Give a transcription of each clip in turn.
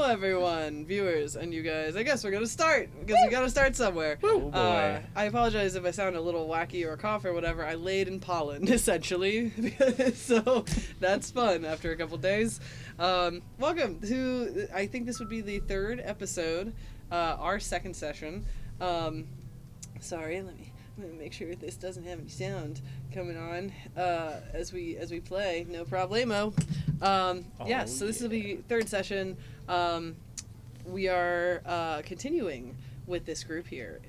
everyone, viewers and you guys. I guess we're gonna start because we gotta start somewhere. Oh boy. I apologize if I sound a little wacky or cough or whatever. I laid in pollen essentially, so that's fun after a couple days. Welcome to. I think this would be the third episode, our second session. Sorry, let me make sure this doesn't have any sound coming on as we play. No problemo. Yes, so this will be third session. We are continuing with this group here,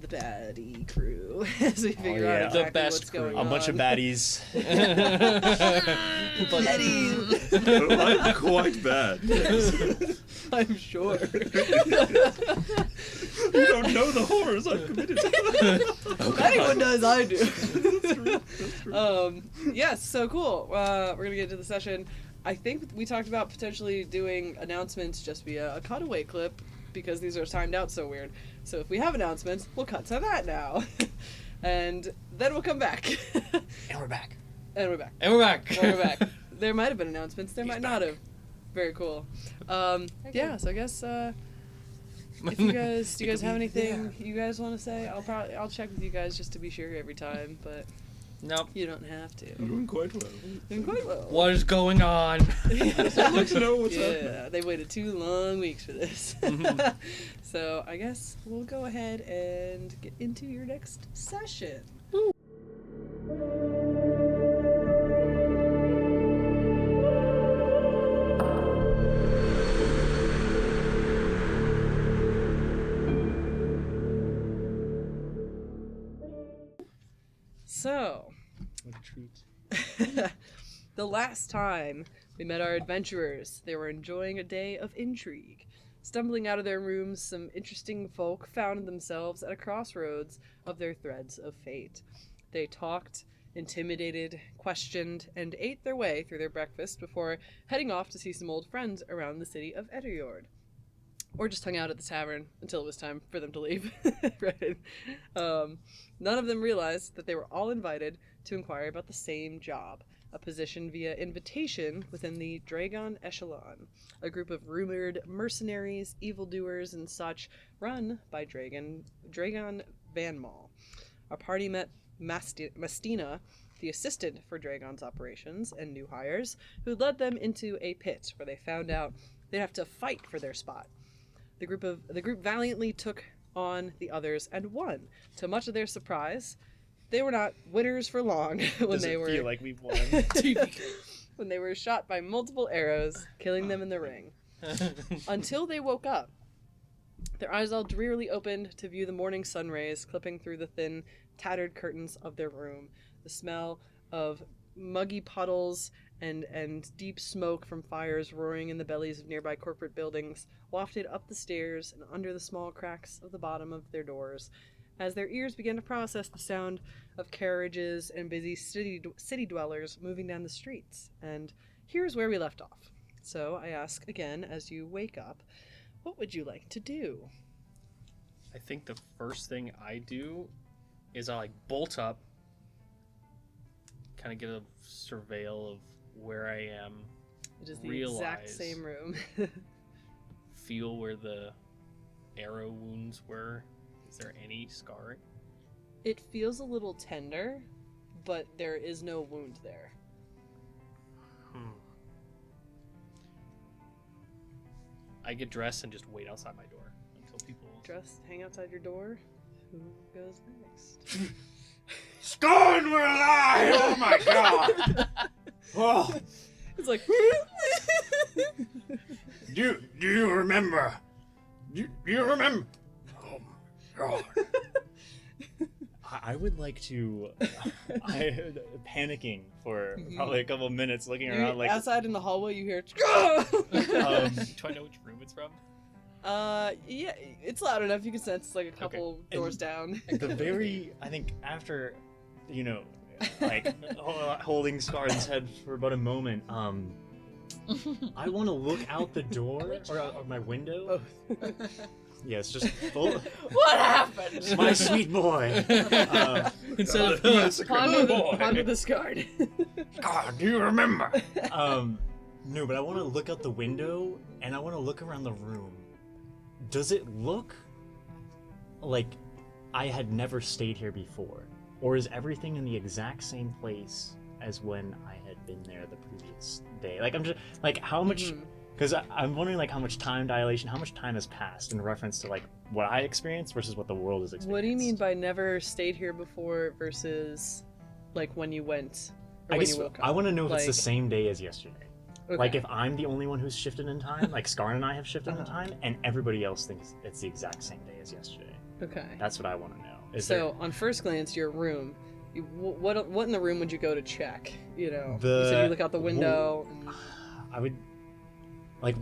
the baddie crew, as we figure out exactly the best what's going crew. on. A bunch of baddies. Baddies. I'm quite bad. I'm sure. You don't know the horrors I've committed. Anyone does, I do. That's true. Yes, so cool. We're going to get into the session. I think we talked about potentially doing announcements just via a cutaway clip because these are timed out so weird. So if we have announcements, we'll cut to that now. And then we'll come back. And we're back. And we're back. And we're back. And we're back. There might have been announcements. There might not have. Very cool. Yeah, so I guess if you guys, do you guys have anything you guys want to say? I'll check with you guys just to be sure every time, but Nope. you don't have to. You're doing quite well. Doing quite well. What is going on? I'd like to know what's happening. Yeah, they waited 2 long weeks for this. So I guess we'll go ahead and get into your next session. Woo. So, What a treat. the last time we met our adventurers, they were enjoying a day of intrigue. Stumbling out of their rooms, some interesting folk found themselves at a crossroads of their threads of fate. They talked, intimidated, questioned, and ate their way through their breakfast before heading off to see some old friends around the city of Etterjord. Or just hung out at the tavern until it was time for them to leave. Right. None of them realized that they were all invited to inquire about the same job, a position via invitation within the Dragon Echelon, a group of rumored mercenaries, evildoers, and such, run by Dragon Van Mall. Our party met Mastina, the assistant for Dragon's operations, and new hires, who led them into a pit where they found out they'd have to fight for their spot. The group valiantly took on the others and won. To much of their surprise, they were not winners for long when they were feel like we've won? when they were shot by multiple arrows, killing them in the ring. Until they woke up. Their eyes all drearily opened to view the morning sun rays clipping through the thin, tattered curtains of their room. The smell of muggy puddles and deep smoke from fires roaring in the bellies of nearby corporate buildings wafted up the stairs and under the small cracks of the bottom of their doors, as their ears began to process the sound of carriages and busy city dwellers moving down the streets. And here's where we left off. So I ask again, as you wake up, what would you like to do? I think the first thing I do is I bolt up, kind of get a surveil of where I am. It is the exact same room. Feel where the arrow wounds were. Is there any scarring? It feels a little tender, but there is no wound there. I get dressed and just wait outside my door until people... Hang outside your door. Who goes next? Scorn, we're alive! Oh my god! Oh, It's like... do you remember? Do you remember? Oh my god. I would like to. Panicking for probably a couple minutes, looking around like. Outside in the hallway, you hear... Do I know which room it's from? Yeah, it's loud enough. You can sense like a couple doors down. The very, I think after, like holding Scar's head for about a moment, I want to look out the door or my window. Yes, just full. What happened? My sweet boy. Instead of Ponder the Scard. God, do you remember? No, but I want to look out the window, and I want to look around the room. Does it look like I had never stayed here before? Or is everything in the exact same place as when I had been there the previous day? Like, I'm just, like, how much... Because I'm wondering, like, how much time dilation, how much time has passed in reference to, like, what I experienced versus what the world has experienced. What do you mean by never stayed here before versus, like, when you went, or I when guess you woke up? I want to know if it's the Like- same day as yesterday. Okay. Like, if I'm the only one who's shifted in time, like Søren and I have shifted in time, and everybody else thinks it's the exact same day as yesterday. Okay. That's what I want to know. So, on first glance, your room, what in the room would you go to check? You know, The- you said you look out the window. I would... Like,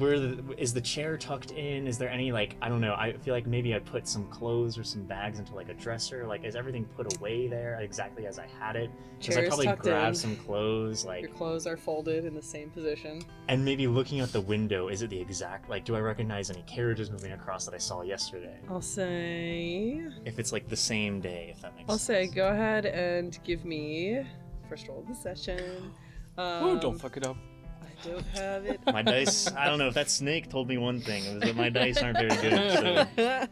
is the chair tucked in? Is there any, like, I don't know, I feel like maybe I put some clothes or some bags into, like, a dresser. Like, is everything put away there exactly as I had it? Because I Chair's probably tucked grabbed in. some clothes, like... Your clothes are folded in the same position. And maybe looking out the window, is it the exact... Like, do I recognize any carriages moving across that I saw yesterday? I'll say, If it's, like, the same day, if that makes I'll sense. say, go ahead and give me first roll of the session. Ooh, don't fuck it up. I don't have it. My dice, I don't know, if that snake told me one thing, it was that my dice aren't very good, so...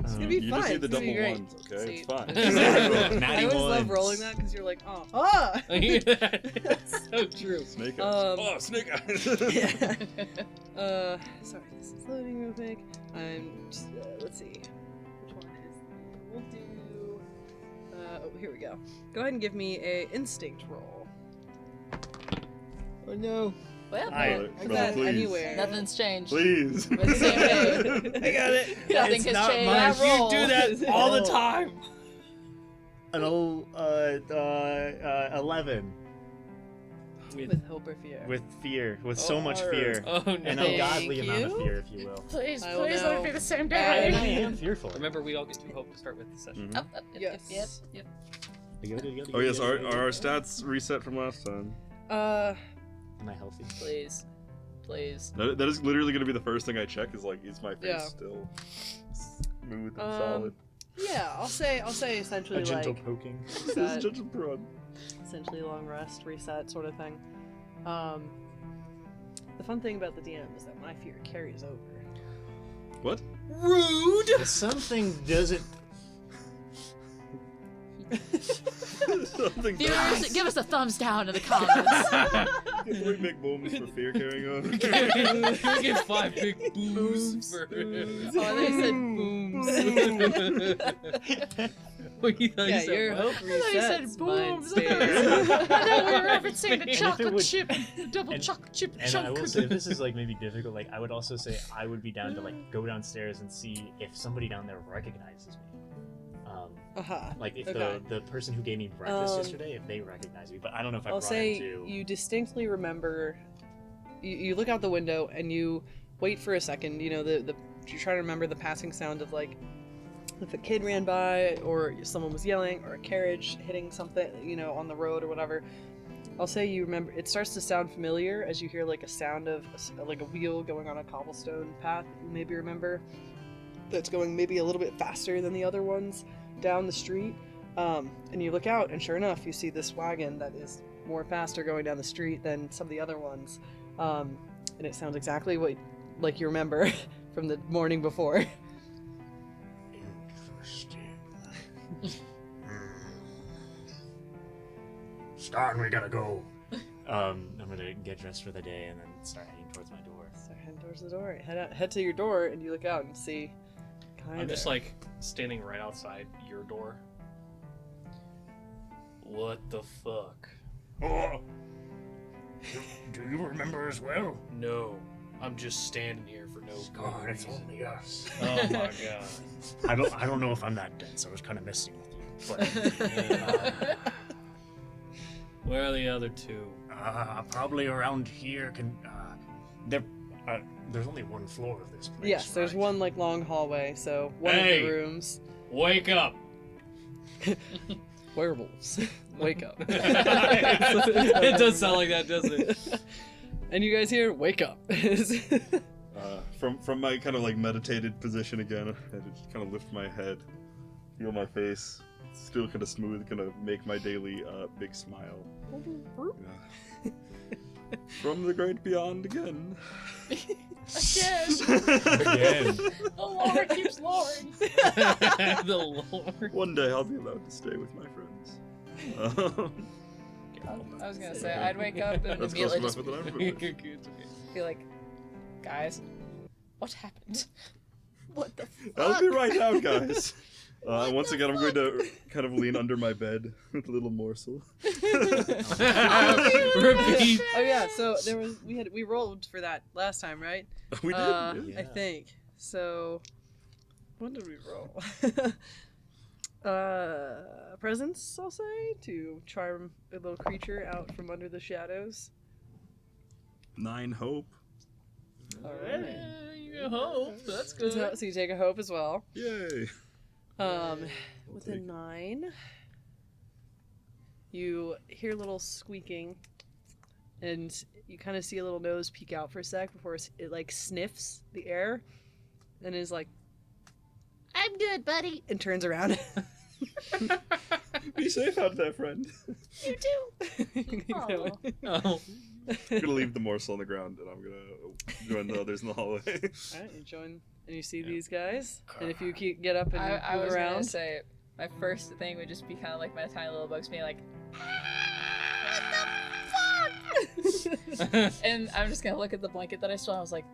It's gonna be You fine. just need the It's gonna be double great. ones, okay? See. It's fine. I always love ones. rolling that because you're like, oh, ah. That's so true. Snake eyes. Um, Oh, snake eyes. Yeah. Sorry, this is loading real quick. I'm just, let's see. Which one is we'll do oh, here we go. Go ahead and give me a instinct roll. Oh no. Well, Brother, Is brother, that please. anywhere? nothing's changed. Please. We're the same day. I got it. Nothing It's has not changed. my- That roll. You do that all the time. An 11. With hope or fear. With fear. With so much fear. Oh no. An Thank ungodly amount of you. fear, if you will. Please, I will please let know. it be the same And I day. am fearful. Remember, we all get to hope to start with the session. Mhm. Up, up, yep, Yes. yep, Oh yes, are our stats reset from last time? Am I healthy? Please. Please. That is literally going to be the first thing I check. Is like, is my face Yeah. still smooth and solid? Yeah, I'll say essentially A gentle like poking. reset, Just a prod. essentially long rest, reset sort of thing. The fun thing about the DM is that my fear carries over. What? Rude. If something doesn't... Something. Viewers, give us a thumbs down in the comments. Can we make moments for fear carrying on? We get 5 big booms for Oh, they said booms. What you thought you Yeah, said? your What? hope I thought you said resets. boom. Mine I stays. thought we were referencing the And if chocolate it would- chip, the double and- chocolate chip And chunk. I will say, if this is like maybe difficult, like I would also say I would be down to like go downstairs and see if somebody down there recognizes me. Like if Okay. the person who gave me breakfast Um, yesterday, if they recognize me, but I don't know if I I'll brought say into... you distinctly remember. You look out the window and you wait for a second. You know the you're trying to remember the passing sound of like if a kid ran by or someone was yelling or a carriage hitting something, you know, on the road or whatever. I'll say you remember. It starts to sound familiar as you hear like a sound of like a wheel going on a cobblestone path. You maybe remember that's going maybe a little bit faster than the other ones down the street. And you look out, and sure enough, you see this wagon that is more faster going down the street than some of the other ones. And it sounds exactly like you remember from the morning before. Interesting. Søren, we gotta go. I'm gonna get dressed for the day and then start heading towards my door. So head towards the door. Head to your door, and you look out and see. I'm just like standing right outside your door. What the fuck? Oh. Do you remember as well? No, I'm just standing here for no Søren, good it's reason. only us. Oh my god. I don't know if I'm that dense. I was kind of messing with you, but Where are the other two? Probably around here. There's only one floor of this place. Yes, there's right? one like long hallway. So one of Hey! the rooms. Wake up! Werewolves. Wake up. It does sound like that, doesn't it? And you guys here, wake up. From my kind of like meditated position again, I just kind of lift my head, feel my face, still kind of smooth, kind of make my daily big smile. From the great beyond again. Again. Again. The lore keeps loring. The Lord. One day I'll be allowed to stay with my friends. I was gonna say, I'd wake up and That's close immediately enough just with an arm. be like, guys, what happened? What the I'll be right out, guys. Once again, I'm going to kind of lean under my bed with a little morsel. Repeat. Oh yeah, so we rolled for that last time, right? We did. I think. So what did we roll? Presence, I'll say, to charm a little creature out from under the shadows. 9 hope. All right. You hope. That's good. So you take a hope as well. Yay. With a 9, you hear a little squeaking, and you kind of see a little nose peek out for a sec before it like sniffs the air, and is like, I'm good, buddy. and turns around. Be safe out there, friend. You too. You know it. Oh. I'm gonna leave the morsel on the ground, and I'm gonna join the others in the hallway. Alright, you join, and you see these guys, and if you get up and I move was gonna around, say, my first thing would just be kind of like my tiny little bugs being like, and I'm just gonna look at the blanket that I stole. I was like,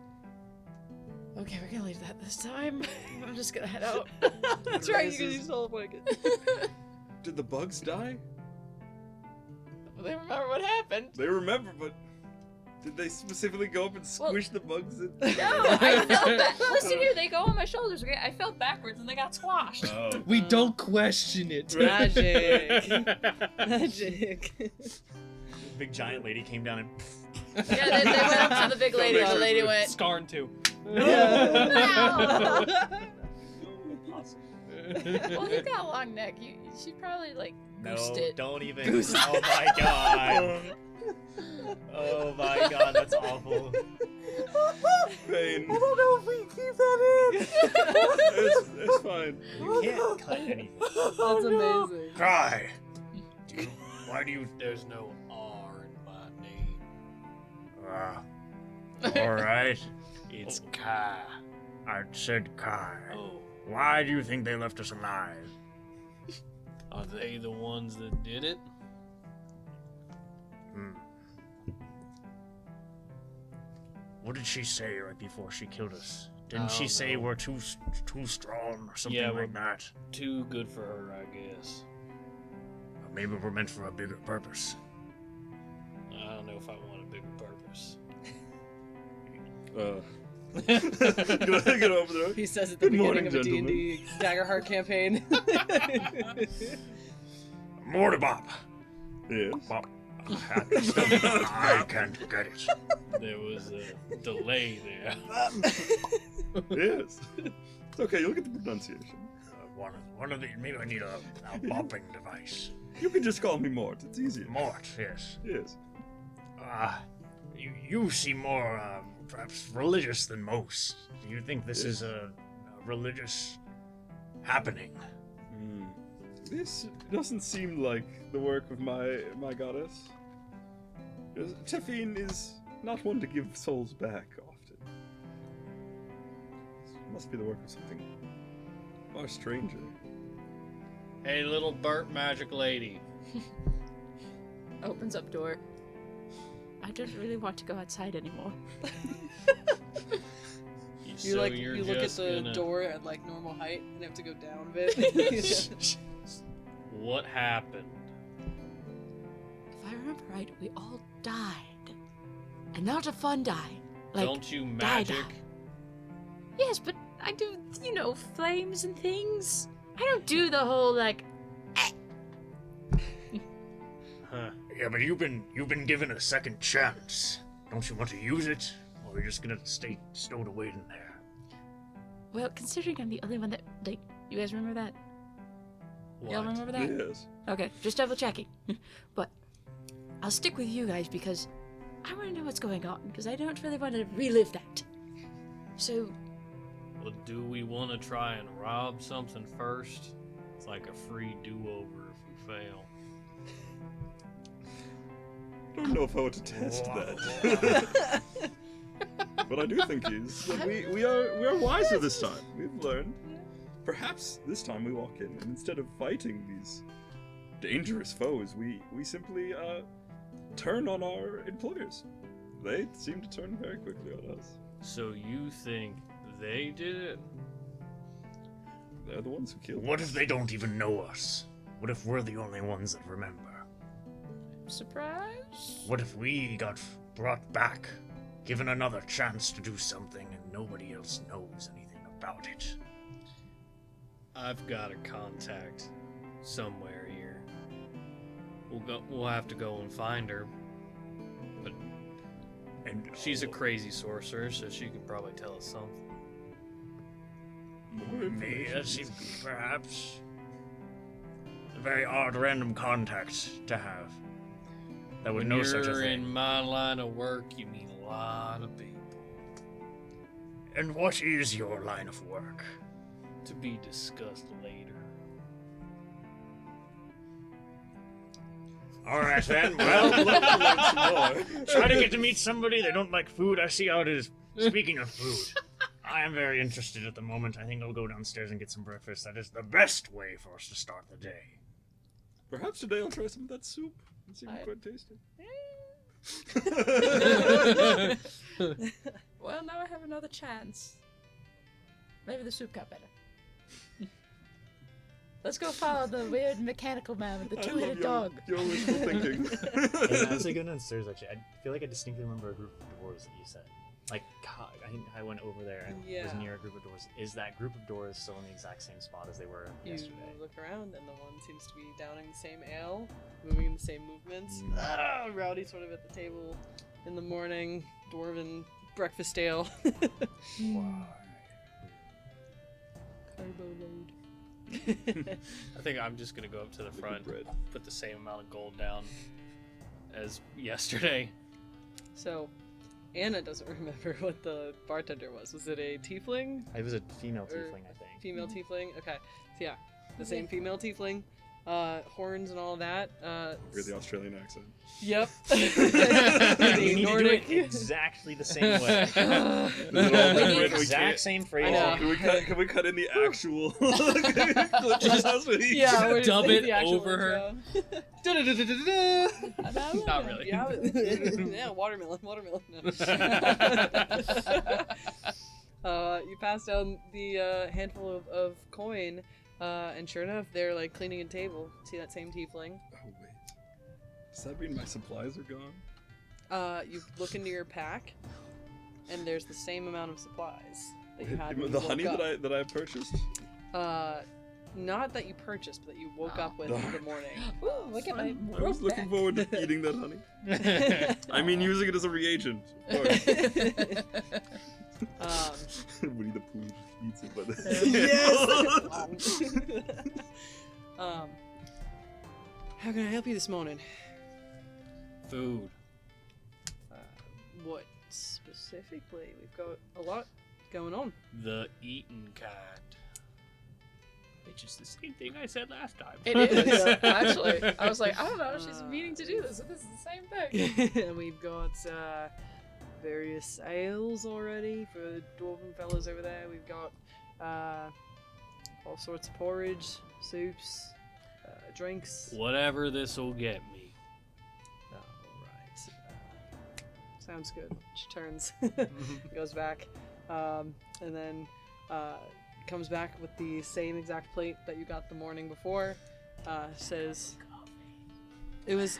okay, we're gonna leave that this time. I'm just gonna head out. that's right, because you stole a blanket. Did the bugs die? They remember what happened. They remember, but did they specifically go up and squish the bugs? No, I fell back. Listen here, they go on my shoulders. Okay, I fell backwards and they got squashed. Oh. We don't question it. Magic. Magic. Big giant lady came down and. Yeah, they went up to the big lady and the lady went, Søren too. wow. Impossible. Well, you got a long neck. She probably like No, goosed it. don't even. Oh my god. Oh my god, that's awful. Pain. I don't know if we keep that in. It's fine. You can't cut anything. That's amazing. Cry. Why do you? There's no R in my name. Alright. It's Kai. I said Kai. Oh, Why do you think they left us alive? are they the ones that did it? What did she say right before she killed us? I Didn't she don't say know. we're too strong or something Yeah, like that? Too good for her, I guess. Or maybe we're meant for a bigger purpose. I don't know if I want a bigger purpose. Get over there. He says at the Good morning, beginning of a D&D Daggerheart campaign. Mortilbup! Yes. Bop. I can't get it. There was a delay there. Yes. It's okay. You'll get the pronunciation. One of the. Maybe I need a bopping device. You can just call me Mort. It's easier. Mort, yes. Yes. You seem more, perhaps religious than most. Do you think this is a religious happening? This doesn't seem like the work of my goddess. Tefine is not one to give souls back often. It must be the work of something far stranger. Hey, little burnt magic lady. Opens up door. I don't really want to go outside anymore. You So like you're you look at just the gonna- door at like normal height and have to go down a bit. What happened? If I remember right, we all died. And not a fun die. Like, Don't you die. magic? Yes, but I do, flames and things. I don't do the whole, like, Huh. Yeah, but you've been given a second chance. Don't you want to use it, or are you just gonna stay stowed away in there? well, considering I'm the only one that, like, you guys remember that? Y'all What? remember that? Yes. Okay, just double checking. But I'll stick with you guys because I want to know what's going on because I don't really want to relive that. So, Well, do we want to try and rob something first? It's like a free do-over if we fail. don't know if I want to test that. But I do think that we are wiser this time. We've learned. Perhaps this time we walk in, and instead of fighting these dangerous foes, we simply turn on our employers. They seem to turn very quickly on us. So you think they did it? They're the ones who killed What us. if they don't even know us? What if we're the only ones that remember? Surprise? What if we got brought back, given another chance to do something, and nobody else knows anything about it? I've got a contact somewhere here. We'll have to go and find her. But she's a crazy sorcerer, so she could probably tell us something. Yes, perhaps. A very odd random contact to have. That would When know you're such a thing. in my line of work, you meet a lot of people. And what is your line of work? To be discussed later. Alright then, well, let's more. Try to get to meet somebody. They don't like food. I see how it is. Speaking of food, I am very interested at the moment. I think I'll go downstairs and get some breakfast. That is the best way for us to start the day. Perhaps today I'll try some of that soup. It seems quite tasty. Well, now I have another chance. Maybe the soup got better. Let's go follow the weird mechanical man with the two-headed dog. Your wishful thinking. And as I go downstairs, actually, I feel like I distinctly remember a group of doors that you said. Like, God, I think I went over there and was Yeah. near a group of doors. Is that group of doors still in the exact same spot as they were You yesterday? look around, and the one seems to be downing the same ale, moving in the same movements. Rowdy sort of at the table in the morning, dwarven breakfast ale. Carbo load. I think I'm just gonna go up to the front, bread. put the same amount of gold down as yesterday. So, Anna doesn't remember what the bartender was. Was it a tiefling? It was a female Or- tiefling, I think. Female tiefling? Okay. So yeah, the same female tiefling. Horns and all that. Hear the Australian accent. Yep. You The need Nordic. to do it exactly the same way. Is it all the different? We exact can't- same I phrase. know. Can we cut in the actual clip just Yeah, we're Dub just it the actual over her. intro. Not really. Yeah, yeah, watermelon. No. You pass down the handful of coin, and sure enough, they're like cleaning a table. See that same tiefling? Oh wait. Does that mean my supplies are gone? You look into your pack, and there's the same amount of supplies that you had when The you honey woke up. that I purchased? Not that you purchased, but that you woke up with in the morning. Ooh, look at my I was looking forward to eating that honey. I mean, using it as a reagent. Of course. Winnie the Pooh eats it, but How can I help you this morning? Food. What specifically? We've got a lot going on. The eaten kind. Which is the same thing I said last time. It is, actually. I was like, I don't know if she's meaning to do this, but this is the same thing. And we've got various ales already for the dwarven fellows over there. We've got all sorts of porridge, soups, drinks. Whatever this'll get me. Alright. Sounds good. She turns, goes back, and then comes back with the same exact plate that you got the morning before. Says it was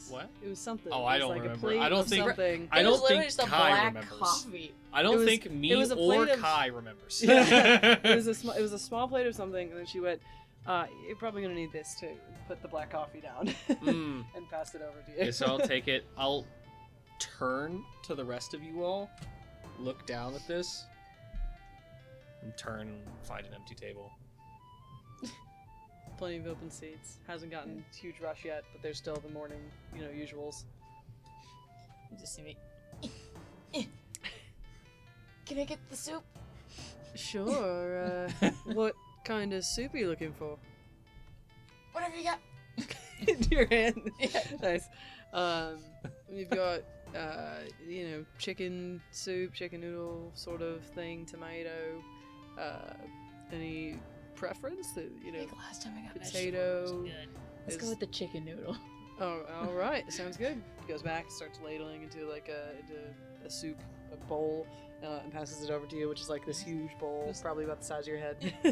What? it was something. Oh, It I was don't like remember. A plate I don't of think- something. I It was don't literally think just a Kai black remembers. coffee. I don't It was- think me it was a or plate of- Kai remembers. It was a small plate of something, and then she went, "You're probably gonna need this too." And put the black coffee down Mm. and passed it over to you. Okay, so I'll take it. I'll turn to the rest of you all, look down at this, and turn and find an empty table. Plenty of open seats. Hasn't gotten huge rush yet, but there's still the morning, usuals. You just see me. Can I get the soup? Sure. What kind of soup are you looking for? Whatever you got. into your hand. Nice. We've got chicken soup, chicken noodle sort of thing, tomato. Any preference? I think last time I got potato. vegetables was good. Let's go with the chicken noodle. Oh, all right. Sounds good. He goes back, starts ladling into a soup bowl, and passes it over to you, which is like this huge bowl, probably about the size of your head. How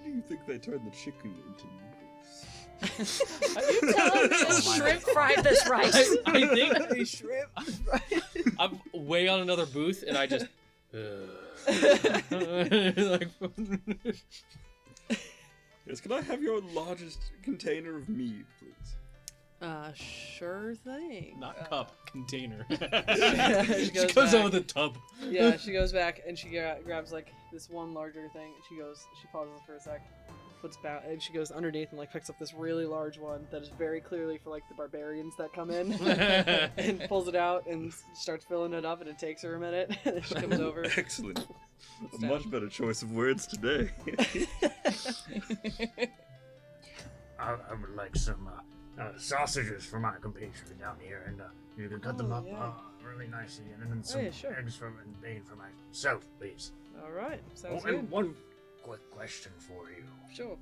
do you think they turn the chicken into noodles? Are you telling me the shrimp fried this rice? I think Shrimp. I'm way on another booth, and I just. Like, Yes, can I have your largest container of mead, please? Sure thing. not cup, container. She She goes goes back. out with a tub. Yeah, she goes back and she grabs like this one larger thing. And she pauses for a sec, puts back, and she goes underneath and like picks up this really large one that is very clearly for like the barbarians that come in, and pulls it out and starts filling it up. And it takes her a minute. And then she comes over. Excellent. A much better choice of words today. I would like some sausages for my compatriot down here, and you can cut them up yeah. really nicely, and then some yeah, sure. eggs and bacon for myself, please. All right, sounds And good. one quick question for you. Sure.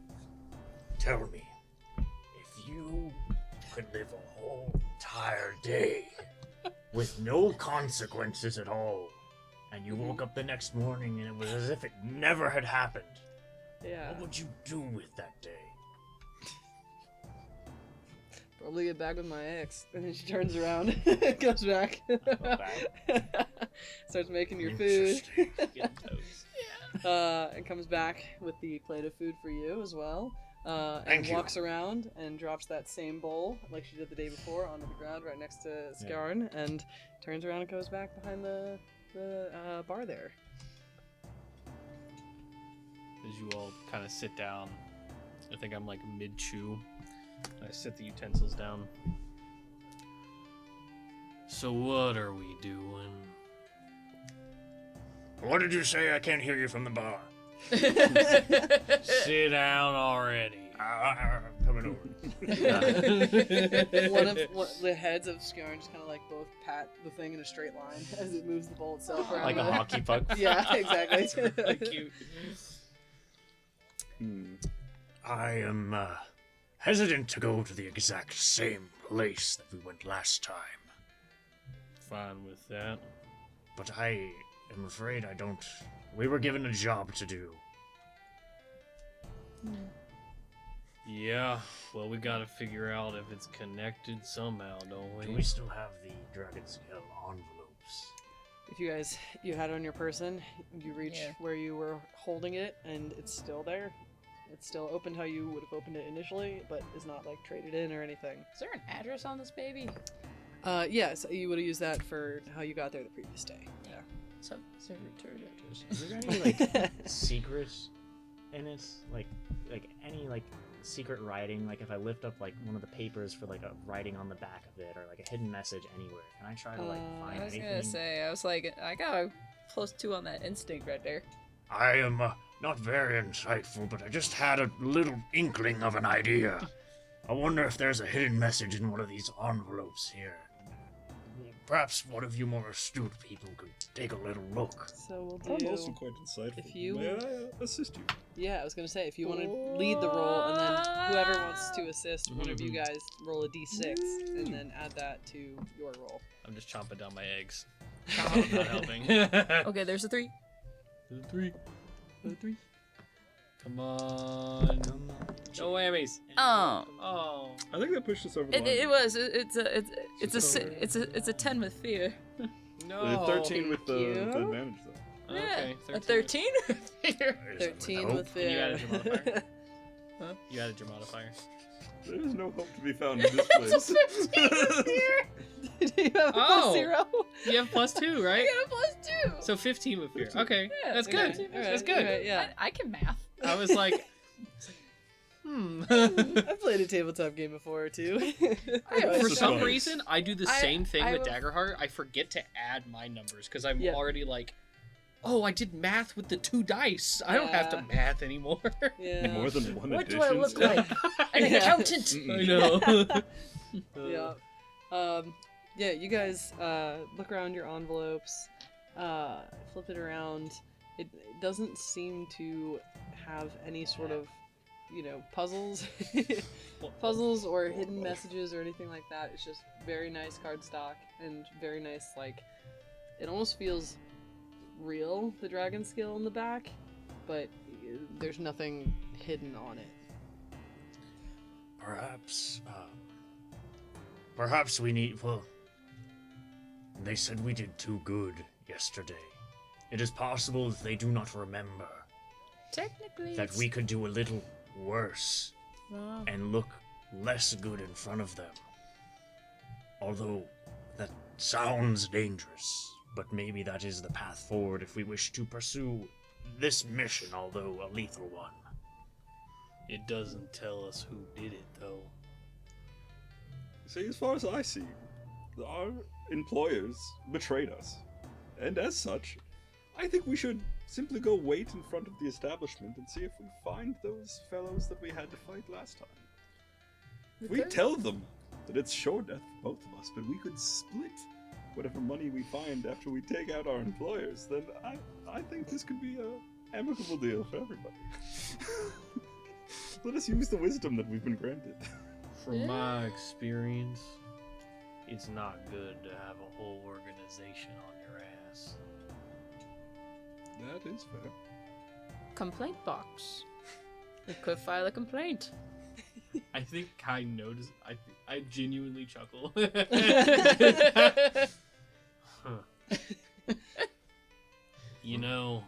Tell me, if you could live a whole entire day with no consequences at all, and you woke up the next morning and it was as if it never had happened, Yeah. what would you do with that day? Probably get back with my ex. And then she turns around, goes back, starts making your food, and comes back with the plate of food for you as well. And Thank you. walks around and drops that same bowl like she did the day before onto the ground right next to Søren, and turns around and goes back behind the bar there. As you all kind of sit down, I think I'm like mid-chew. I set the utensils down. So what are we doing? What did you say? I can't hear you from the bar. Sit down already. I'm coming over. One of the heads of Søren just kind of like both pat the thing in a straight line as it moves the bowl itself around. Like a hockey puck. Yeah, exactly. That's really cute. I am hesitant to go to the exact same place that we went last time, Fine with that. but I am afraid I don't. We were given a job to do. Yeah, well, we gotta figure out if it's connected somehow, don't we? Do we still have the Dragon Scale envelopes? If you had it on your person, you reach where you were holding it, and it's still there. It's still opened how you would have opened it initially, but is not like traded in or anything. Is there an address on this baby? Yes, you would have used that for how you got there the previous day. Yeah. So return address. Is there any like secrets in it? Like any like secret writing? Like if I lift up like one of the papers for like a writing on the back of it, or like a hidden message anywhere, can I try to like find I was anything? gonna say, I was like, I got a +2 on that instinct right there. I am not very insightful, but I just had a little inkling of an idea. I wonder if there's a hidden message in one of these envelopes here. Perhaps one of you more astute people could take a little look. So I'm we'll also do. quite insightful. If you- May I assist you? Yeah, I was gonna say if you want to lead the roll, and then whoever wants to assist, one of you guys roll a d6, and then add that to your roll. I'm just chomping down my eggs. I'm not helping. Okay, there's a 3. Three. Come on. No whammies. Oh, Oh. I think that pushed us over the line. it was. It's a 10 with fear. No. 13 with the you. advantage, though. Okay. A 13 with fear. 13 with And you fear. added your modifier? You added your modifier. There is no hope to be found in this place. Do you have a Oh. +0? You have +2, right? I got a +2. So 15 with fear. Okay. Yeah, That's okay. good. Alright, That's good. alright, yeah. I can math. I was like, I've played a tabletop game before too. For Surprise. some reason, I do the I- same thing I with will- Daggerheart. I forget to add my numbers because I'm Yeah. already like Oh, I did math with the 2 dice. I don't have to Yeah. math anymore. Yeah. More than one What do edition. I look like? An Yeah. accountant. I know. Yeah. Yeah, you guys look around your envelopes, flip it around. It doesn't seem to have any sort of, puzzles. Puzzles or hidden messages or anything like that. It's just very nice cardstock and very nice, it almost feels real, the dragon skill in the back, but there's nothing hidden on it. Perhaps we need. Well, they said we did too good yesterday. It is possible that they do not remember Technically, that we could do a little worse Oh. and look less good in front of them. Although that sounds dangerous, but maybe that is the path forward if we wish to pursue this mission, although a lethal one. It doesn't tell us who did it, though. See, as far as I see, our employers betrayed us. And as such, I think we should simply go wait in front of the establishment and see if we find those fellows that we had to fight last time. If we tell them that it's sure death for both of us, but we could split whatever money we find after we take out our employers, then I think this could be a amicable deal for everybody. Let us use the wisdom that we've been granted. From my experience, it's not good to have a whole organization on your ass. That is fair. Complaint box. We could file a complaint. I think Kai noticed. I genuinely chuckle. You know,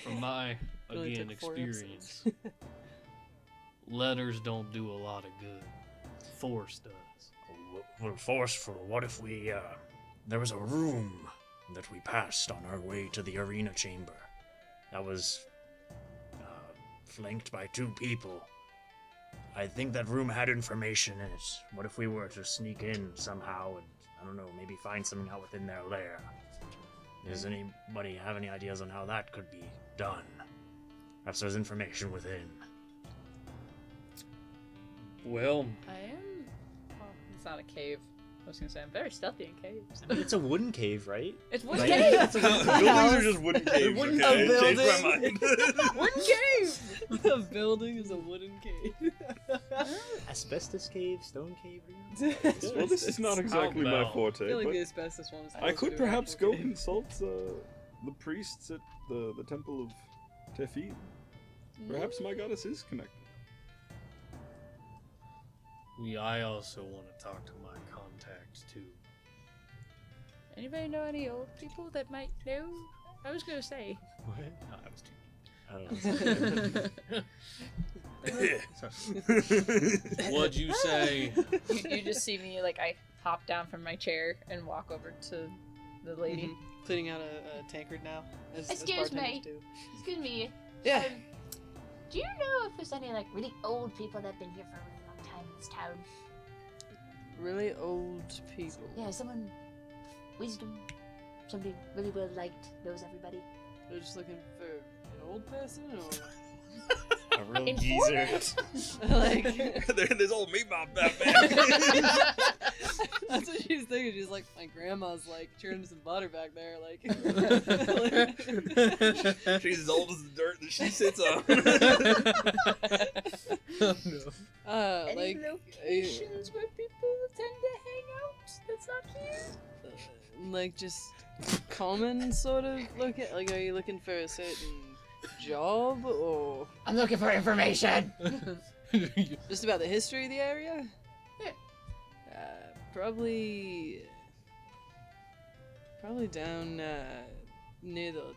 from my It only again took 4 experience, letters don't do a lot of good. Force does. Well, forceful. What if we, there was a room that we passed on our way to the arena chamber that was, flanked by 2 people. I think that room had information in it. What if we were to sneak in somehow and, I don't know, maybe find something out within their lair? Does anybody have any ideas on how that could be done? Perhaps there's information within. Well, I am. Oh, it's not a cave. I was gonna say I'm very stealthy in caves. It's a wooden cave, right? It's one Like- cave. Buildings are just wooden caves, Wooden okay? building. Changed my mind. One cave. The building is a wooden cave. Asbestos cave, stone cave. Well, this is not exactly my about- I forte, feel like but the asbestos one is I closer could to an perhaps actual go cave. consult the priests at the temple of Tefin. Perhaps my goddess is connected. I also want to talk to my contacts too. Anybody know any old people that might know? I was gonna say. What? No, I was too. I don't know. What'd you say? You just see me I hop down from my chair and walk over to the lady. Mhm. Cleaning out a tankard now. As Excuse bartenders me. do. Excuse me. Yeah. Do you know if there's any really old people that've been here for a really long time in this town? Really old people. Yeah, someone wisdom, somebody really well liked, knows everybody. They're just looking for an old person or A real Informant? geezer. like There's old meatball Batman. that's what she's thinking. She's like, my grandma's churning some butter back there, She's as old as the dirt that she sits on. Oh no. Any like locations where people tend to hang out that's not here? just common sort of looking. Are you looking for a certain job or I'm looking for information. just about the history of the area? Yeah. Probably down near the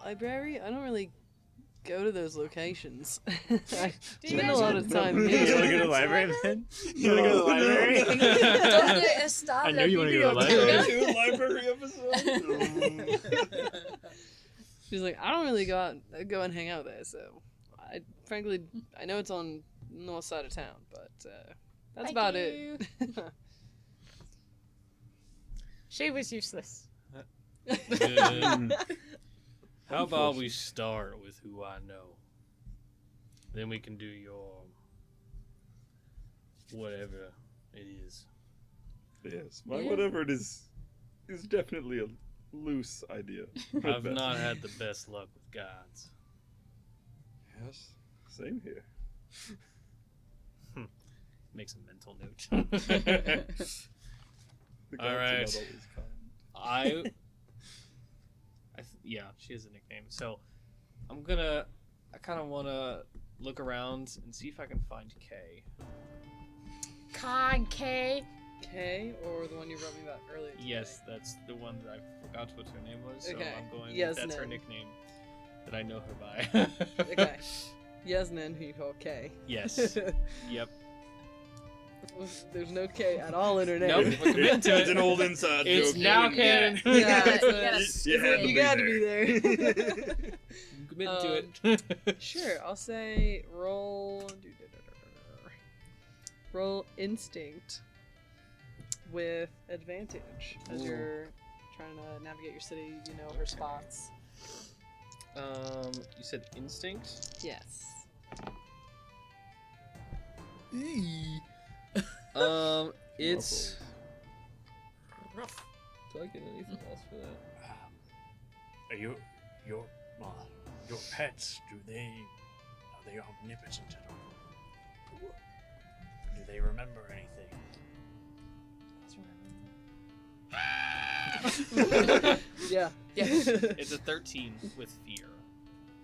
library. I don't really go to those locations. I spend a lot of time You here. wanna go to the library then? You wanna go to the library? I know you wanna go to the library. Library episode. She's like, I don't really go and hang out there. So, frankly, I know it's on the north side of town, but that's Thank about you. it. She was useless. How about we start with who I know? Then we can do your whatever it is. Yes, whatever it is definitely a loose idea. I've not had the best luck with gods. Yes, same here. Makes a mental note. The gods All are right. not always kind. Yeah, she has a nickname. So I kind of want to look around and see if I can find Kay. Con K. K, or the one you wrote me about earlier today? Yes, that's the one that I forgot what her name was. So Okay. I'm going. Yasmin. That's her nickname that I know her by. Okay. Yasmin, who you call K. Yes. Yep. There's no K at all in her name. Nope. We're committing to It's it. an old inside It's joke. now You canon. You gotta be there. Commit to it. Sure, I'll say roll instinct with advantage as Ooh. you're trying to navigate your city. You know her spots. You said instinct. Yes. It's. Do I get anything else for that? Are your pets? Are they omnipotent at all? Do they remember anything? Yeah. Yeah. It's a 13 with fear.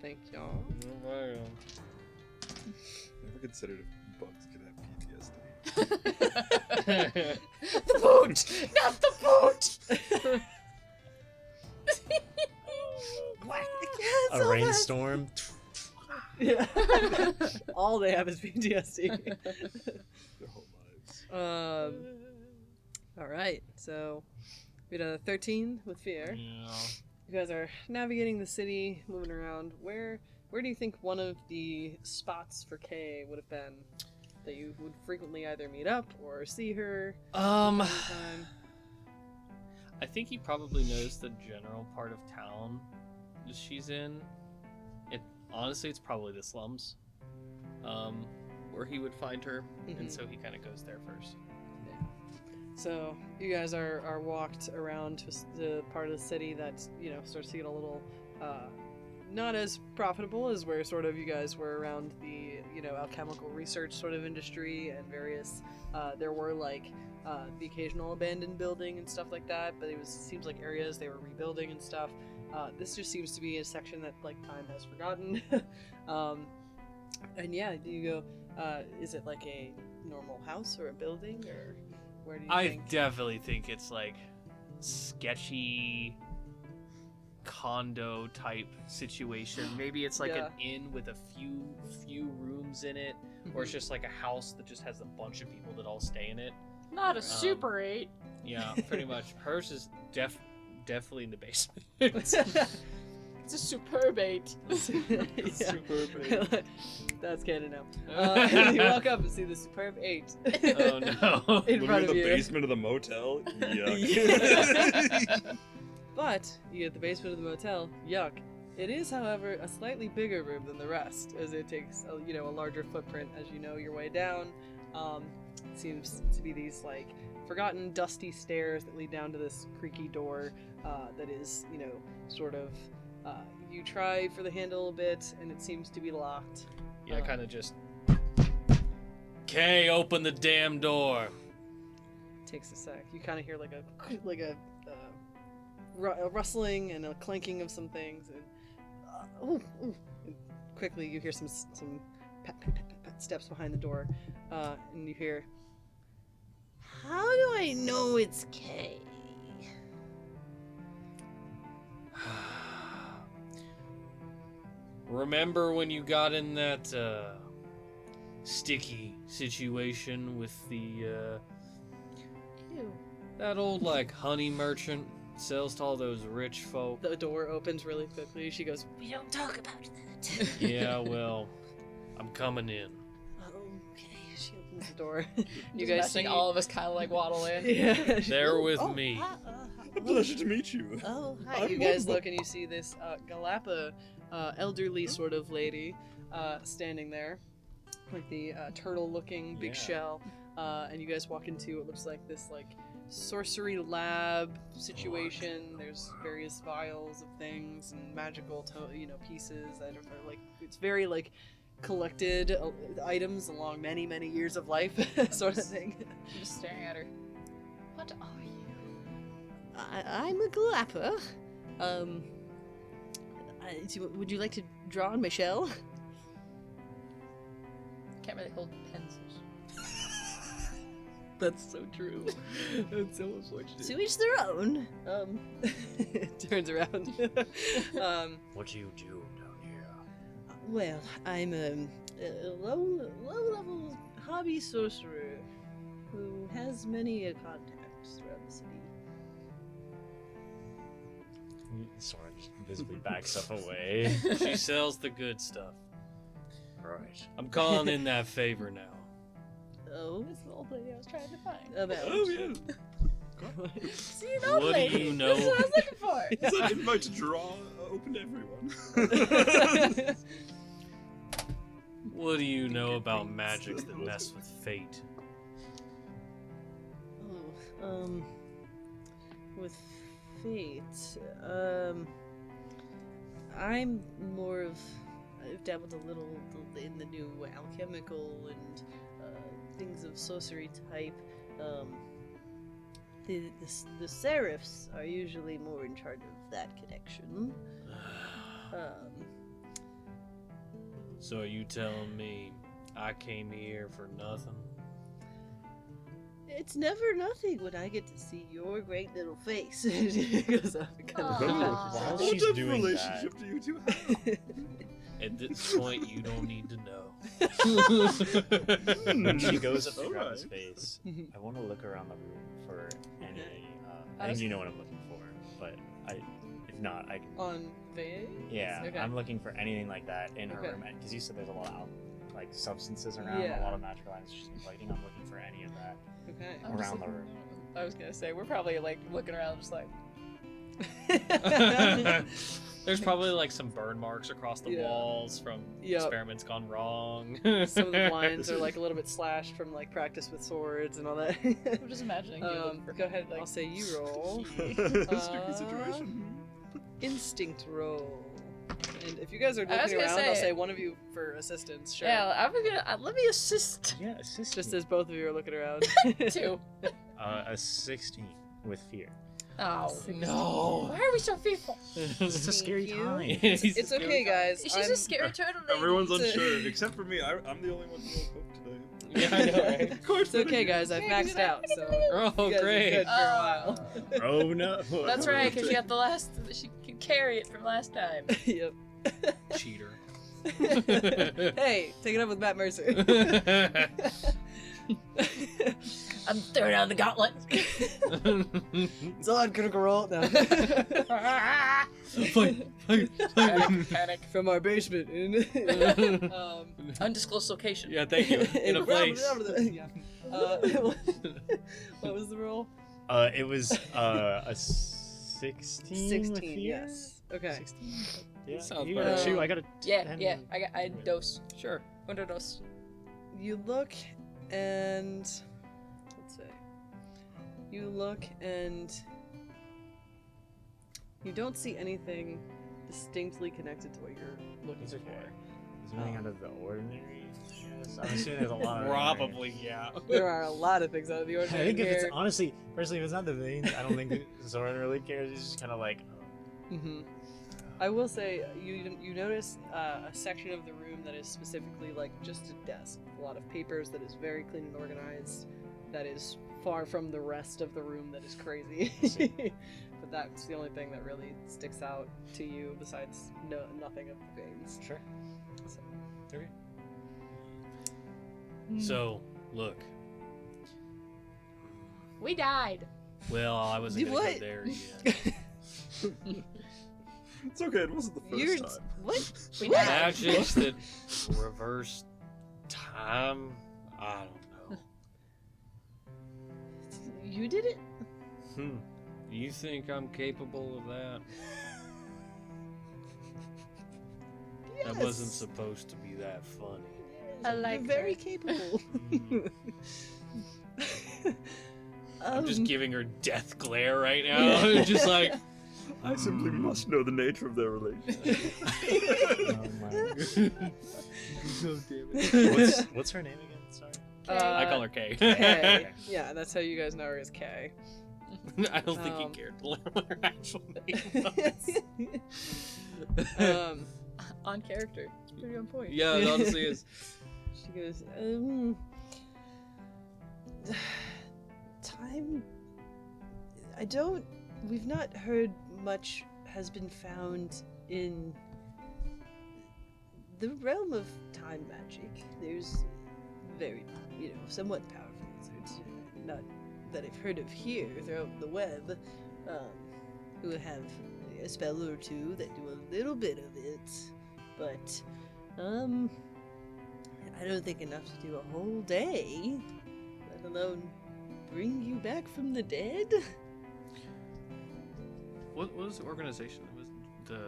Thank y'all. Never considered if bugs could have PTSD. The boat! Not the boat! A rainstorm. Yeah. All they have is PTSD. Their whole lives. All right. So we had a 13 with fear. Yeah. You guys are navigating the city, moving around. Where do you think one of the spots for Kay would have been that you would frequently either meet up or see her? Time? I think he probably knows the general part of town that she's in. Honestly, it's probably the slums, where he would find her, and so he kind of goes there first. So you guys are walked around to the part of the city that, you know, starts to get a little not as profitable as where sort of you guys were around the, you know, alchemical research sort of industry and various there were like the occasional abandoned building and stuff like that, but seems like areas they were rebuilding and stuff. This just seems to be a section that like time has forgotten. And yeah, do you go is it like a normal house or a building, or where do you I think? definitely think it's like sketchy condo type situation. Maybe it's like an inn with a few rooms in it, or it's just like a house that just has a bunch of people that all stay in it. Not a Super 8. Yeah, pretty much. Hers is definitely in the basement. It's a Superb 8. Superb 8. That's canon now. You walk up and see the Superb 8. Oh no. In When front we're in of the you. basement of the motel. Yuck. But you get the basement of the motel. Yuck. It is, however, a slightly bigger room than the rest, as it takes a larger footprint as you know your way down. It seems to be these like forgotten dusty stairs that lead down to this creaky door that is, you know, sort of you try for the handle a bit and it seems to be locked. Yeah, kind of just. Kay, open the damn door. Takes a sec. You kind of hear like a rustling and a clanking of some things, and, and quickly you hear some pat steps behind the door, and you hear, "How do I know it's Kay?" Remember when you got in that sticky situation with the that old like honey merchant sells to all those rich folk? The door opens really quickly. She goes, We don't talk about that. Yeah, well, I'm coming in. "Okay." She opens the door. You guys think all of us kind of like waddle in. Yeah. They're with me. A pleasure to meet you. Oh, hi. I'm You guys Mortilbup. look and you see this Galapa, elderly sort of lady standing there with the turtle-looking big Yeah. shell. And you guys walk into what looks like this sorcery lab situation. There's various vials of things and magical pieces that are it's very collected items along many years of life sort of thing. I'm just staring at her. What are you? I'm a Galapa. Would you like to draw on my shell? Can't really hold pencils. That's so true. That's so unfortunate. To each their own. Turns around. What do you do down here? Well, I'm a low-level hobby sorcerer who has many contacts throughout the city. Søren just visibly backs up away. She sells the good stuff. Right. I'm calling in that favor now. Oh, This is the old lady I was trying to find. about. Oh, yeah. See, an old What do lady. you know? This is what I was looking for. It's an invite to draw open to everyone. What do you know about magics that mess with fate? With fate, I'm more of. I've dabbled a little in the new alchemical and things of sorcery type. The seraphs are usually more in charge of that connection. So are you telling me I came here for nothing? It's never nothing when I get to see your great little face. It goes up and kind of. Aw. While What she's type of doing relationship do you two have? At this point, you don't need to know. When she goes up to All grab right. his face, I want to look around the room for any. I I think was- you know what I'm looking for, but if not, I can. On vase? Yeah, Okay. I'm looking for anything like that in her Okay. room because you said there's a lot of substances around, Yeah. a lot of magical items she's been collecting. I'm looking for any of that Okay. I'm just around the looking- room. I was gonna say, we're probably looking around just like, There's probably some burn marks across the Yeah. walls from Yep. experiments gone wrong. Some of the blinds are a little bit slashed from practice with swords and all that. I'm just imagining you looking for Go ahead. like, I'll say you roll. Sticky situation. Instinct roll. And if you guys are I was looking gonna around, I'll say- say one of you for assistance. Sure. Yeah, I was gonna let me assist Yeah, assist Just me. as both of you are looking around. too. A 16 with fear. Oh 16. no! Why are we so fearful? It's a scary Thank you. time. It's okay, guys. She's I'm- a scary turtle lady. Everyone's It's a- unsure, except for me. I'm the only one who will cook today. Yeah, I know, right? Of course. It's okay, guys. I've Yeah, 'cause maxed you're out, not- so Oh, you guys are great. good for a while. Oh no. That's right, because she got the last. She can carry it from last time. Yep. Cheater. Hey, take it up with Matt Mercer. I'm throwing down the gauntlet. It's on critical roll now. Panic. From our basement. Undisclosed location. Yeah, thank you. In a place. Yeah. What was the roll? It was a 16. 16. with fear? Yes. Okay. 16. Yeah. Sounds You about got a right. 2. I got a. Yeah, 10. yeah. I had dose. Sure. Under dose. You look and let's see. You look and you don't see anything distinctly connected to what you're looking It's okay. for. Is there anything out of the ordinary? Yes. I'm assuming there's a lot of. Probably, yeah. There are a lot of things out of the I ordinary think if it's here. honestly, personally, if it's not the veins, I don't think Søren really cares. He's just kind of like, Mm-hmm. I will say you notice a section of the room that is specifically just a desk, with a lot of papers that is very clean and organized. That is far from the rest of the room that is crazy. But that's the only thing that really sticks out to you besides nothing of the veins. sure. So. Okay. So, look. We died. Well, I wasn't You gonna what? go there yet. It's okay. It wasn't the 1st time. What? We What? died. Magics that reverse time. I don't know. You did it? You think I'm capable of that? That wasn't supposed to be that funny. I like You're very her. capable. I'm just giving her death glare right now. Just like, I simply must know the nature of their relationship. What's her name again? Sorry. I call her Kay. K. Yeah, that's how you guys know her as K. I don't think he cared to learn what her actual name was. On character. It's pretty on point. Yeah, it honestly is. She goes, time. We've not heard much has been found in the realm of time magic. There's very, somewhat powerful wizards, not that I've heard of here throughout the web, who have a spell or two that do a little bit of it, but, I don't think enough to do a whole day, let alone bring you back from the dead. What was the organization? It was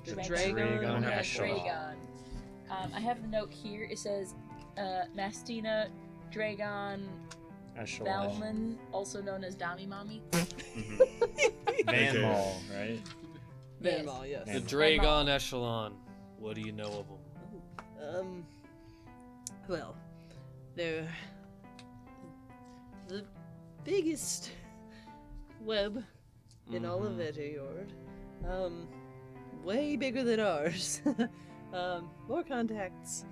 The Dragon. Dragon. Yeah, Echelon. Dragon. I have the note here. It says, Mastina Dragon Valman, also known as Dami Mommy. Van Okay. Mall, right? Van Mall, yes. the Dragon Echelon. What do you know of them? Well, they're the biggest web in all of Eteyord. Way bigger than ours. More contacts,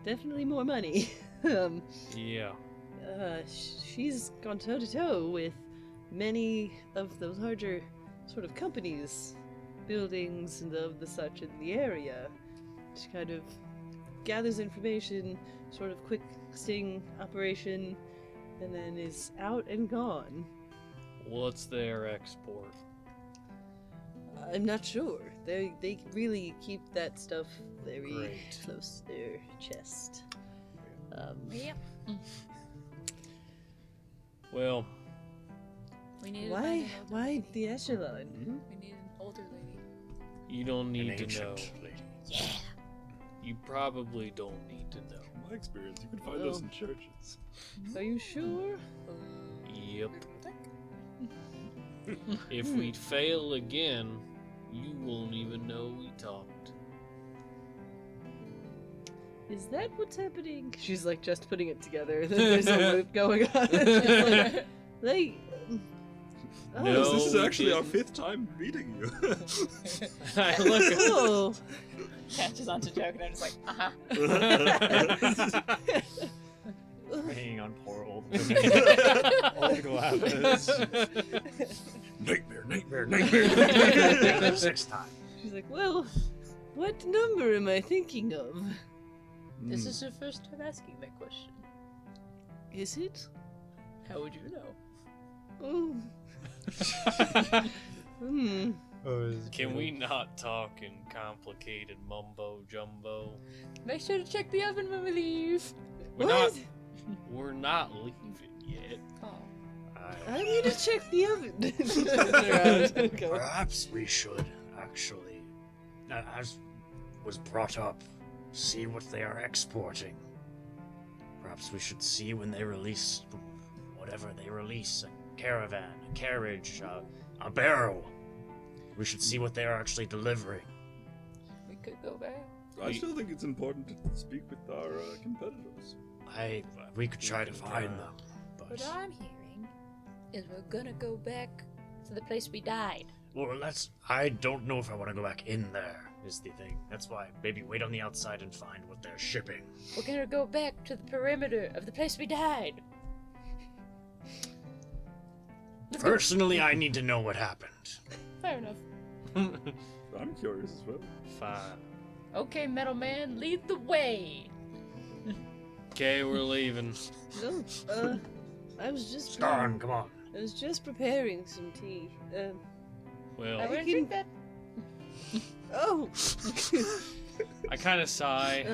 definitely more money. Yeah. She's gone toe to toe with many of the larger sort of companies, buildings, and of the such in the area. She kind of gathers information, sort of quick sting operation, and then is out and gone. What's their export? I'm not sure. They really keep that stuff very Great. close to their chest. Yep. Well, We need to find an older Why lady. the echelon? We need an older lady. you don't An need to know. ancient lady. You probably don't need to know. In my experience, you can find those in churches. Are you sure? Yep. If we fail again, you won't even know we talked. Is that what's happening? She's like just putting it together. There's a loop going on. It's like, oh, No. this is we actually our didn't. 5th time meeting you. I look at cool. Catches on to joke and I'm just like, Hanging on poor old women. Old glasses. Nightmare, nightmare, nightmare. 6th time. She's like, well, what number am I thinking of? This is your first time asking that question. Is it? How would you know? Oh. Can we not talk in complicated mumbo jumbo? Make sure to check the oven when we leave. What? We're not leaving yet. Oh. I'm gonna check the oven. Turns around. Go. Perhaps we should, actually, as was brought up, see what they are exporting. Perhaps we should see when they release whatever they release, a caravan, a carriage, a barrel. We should see what they are actually delivering. We could go back. I still think it's important to speak with our competitors. We could try to find them, What but I'm hearing is we're gonna go back to the place we died. well, I don't know if I want to go back in there. Is the thing. That's why maybe wait on the outside and find what they're shipping. We're gonna go back to the perimeter of the place we died. Personally, I need to know what happened. Fair enough. I'm curious as well. Fine. Okay, Metal Man, lead the way. Okay, we're leaving. No, I was just Søren, come on. I was just preparing some tea. Well, I wouldn't can- drink that. Oh. I kind of sigh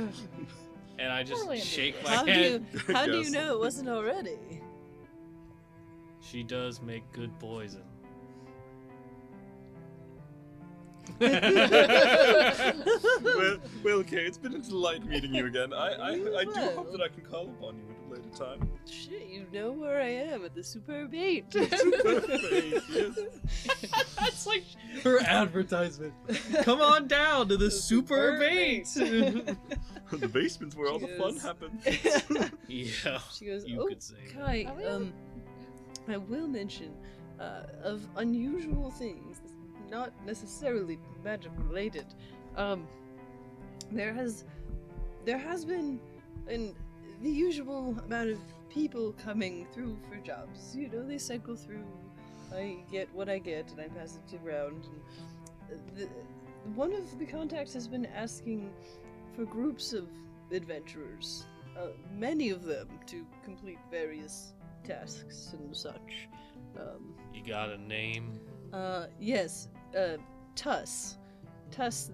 and I just Totally shake my How do head. you Yes. know it wasn't already? She does make good poison. Well, Kay, it's been a delight meeting you again. I do hope that I can call upon you at a later time. Shit, you know where I am at the Superb 8. Superb 8, yes. That's like her advertisement. Come on down to the Super Bait. The basement's where all the fun happens. Yeah. She goes, You oh, could say Kai, I will mention of unusual things, not necessarily magic related. There has been the usual amount of people coming through for jobs. You know, they cycle through. I get what I get, and I pass it around. And one of the contacts has been asking for groups of adventurers, many of them, to complete various tasks and such. You got a name? Yes, Tuss. Tuss,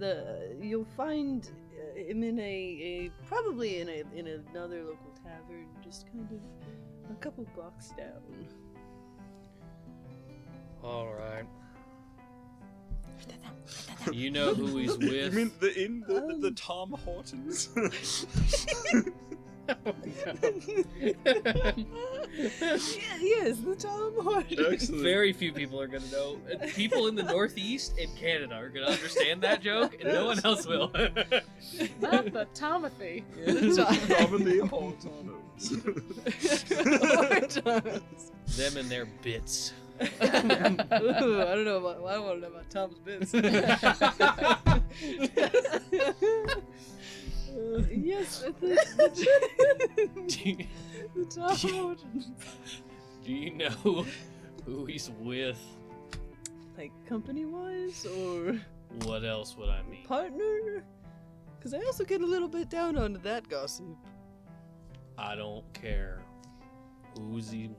you'll find him in probably in another local tavern, just kind of a couple blocks down. All right. You know who he's with? You mean the Tom Hortons? Yes, the Tom Hortons. Excellent. Very few people are gonna know. People in the Northeast and Canada are gonna understand that joke, and no one else will. Not the Tomothy. Probably Hortons. Them and their bits. Ooh, I don't know about. I want to know about Tom's bits. Yes, the Tom Hortons. Do you know who he's with? Like company-wise or What else would I mean? partner? Because I also get a little bit down onto that gossip. I don't care. Who's he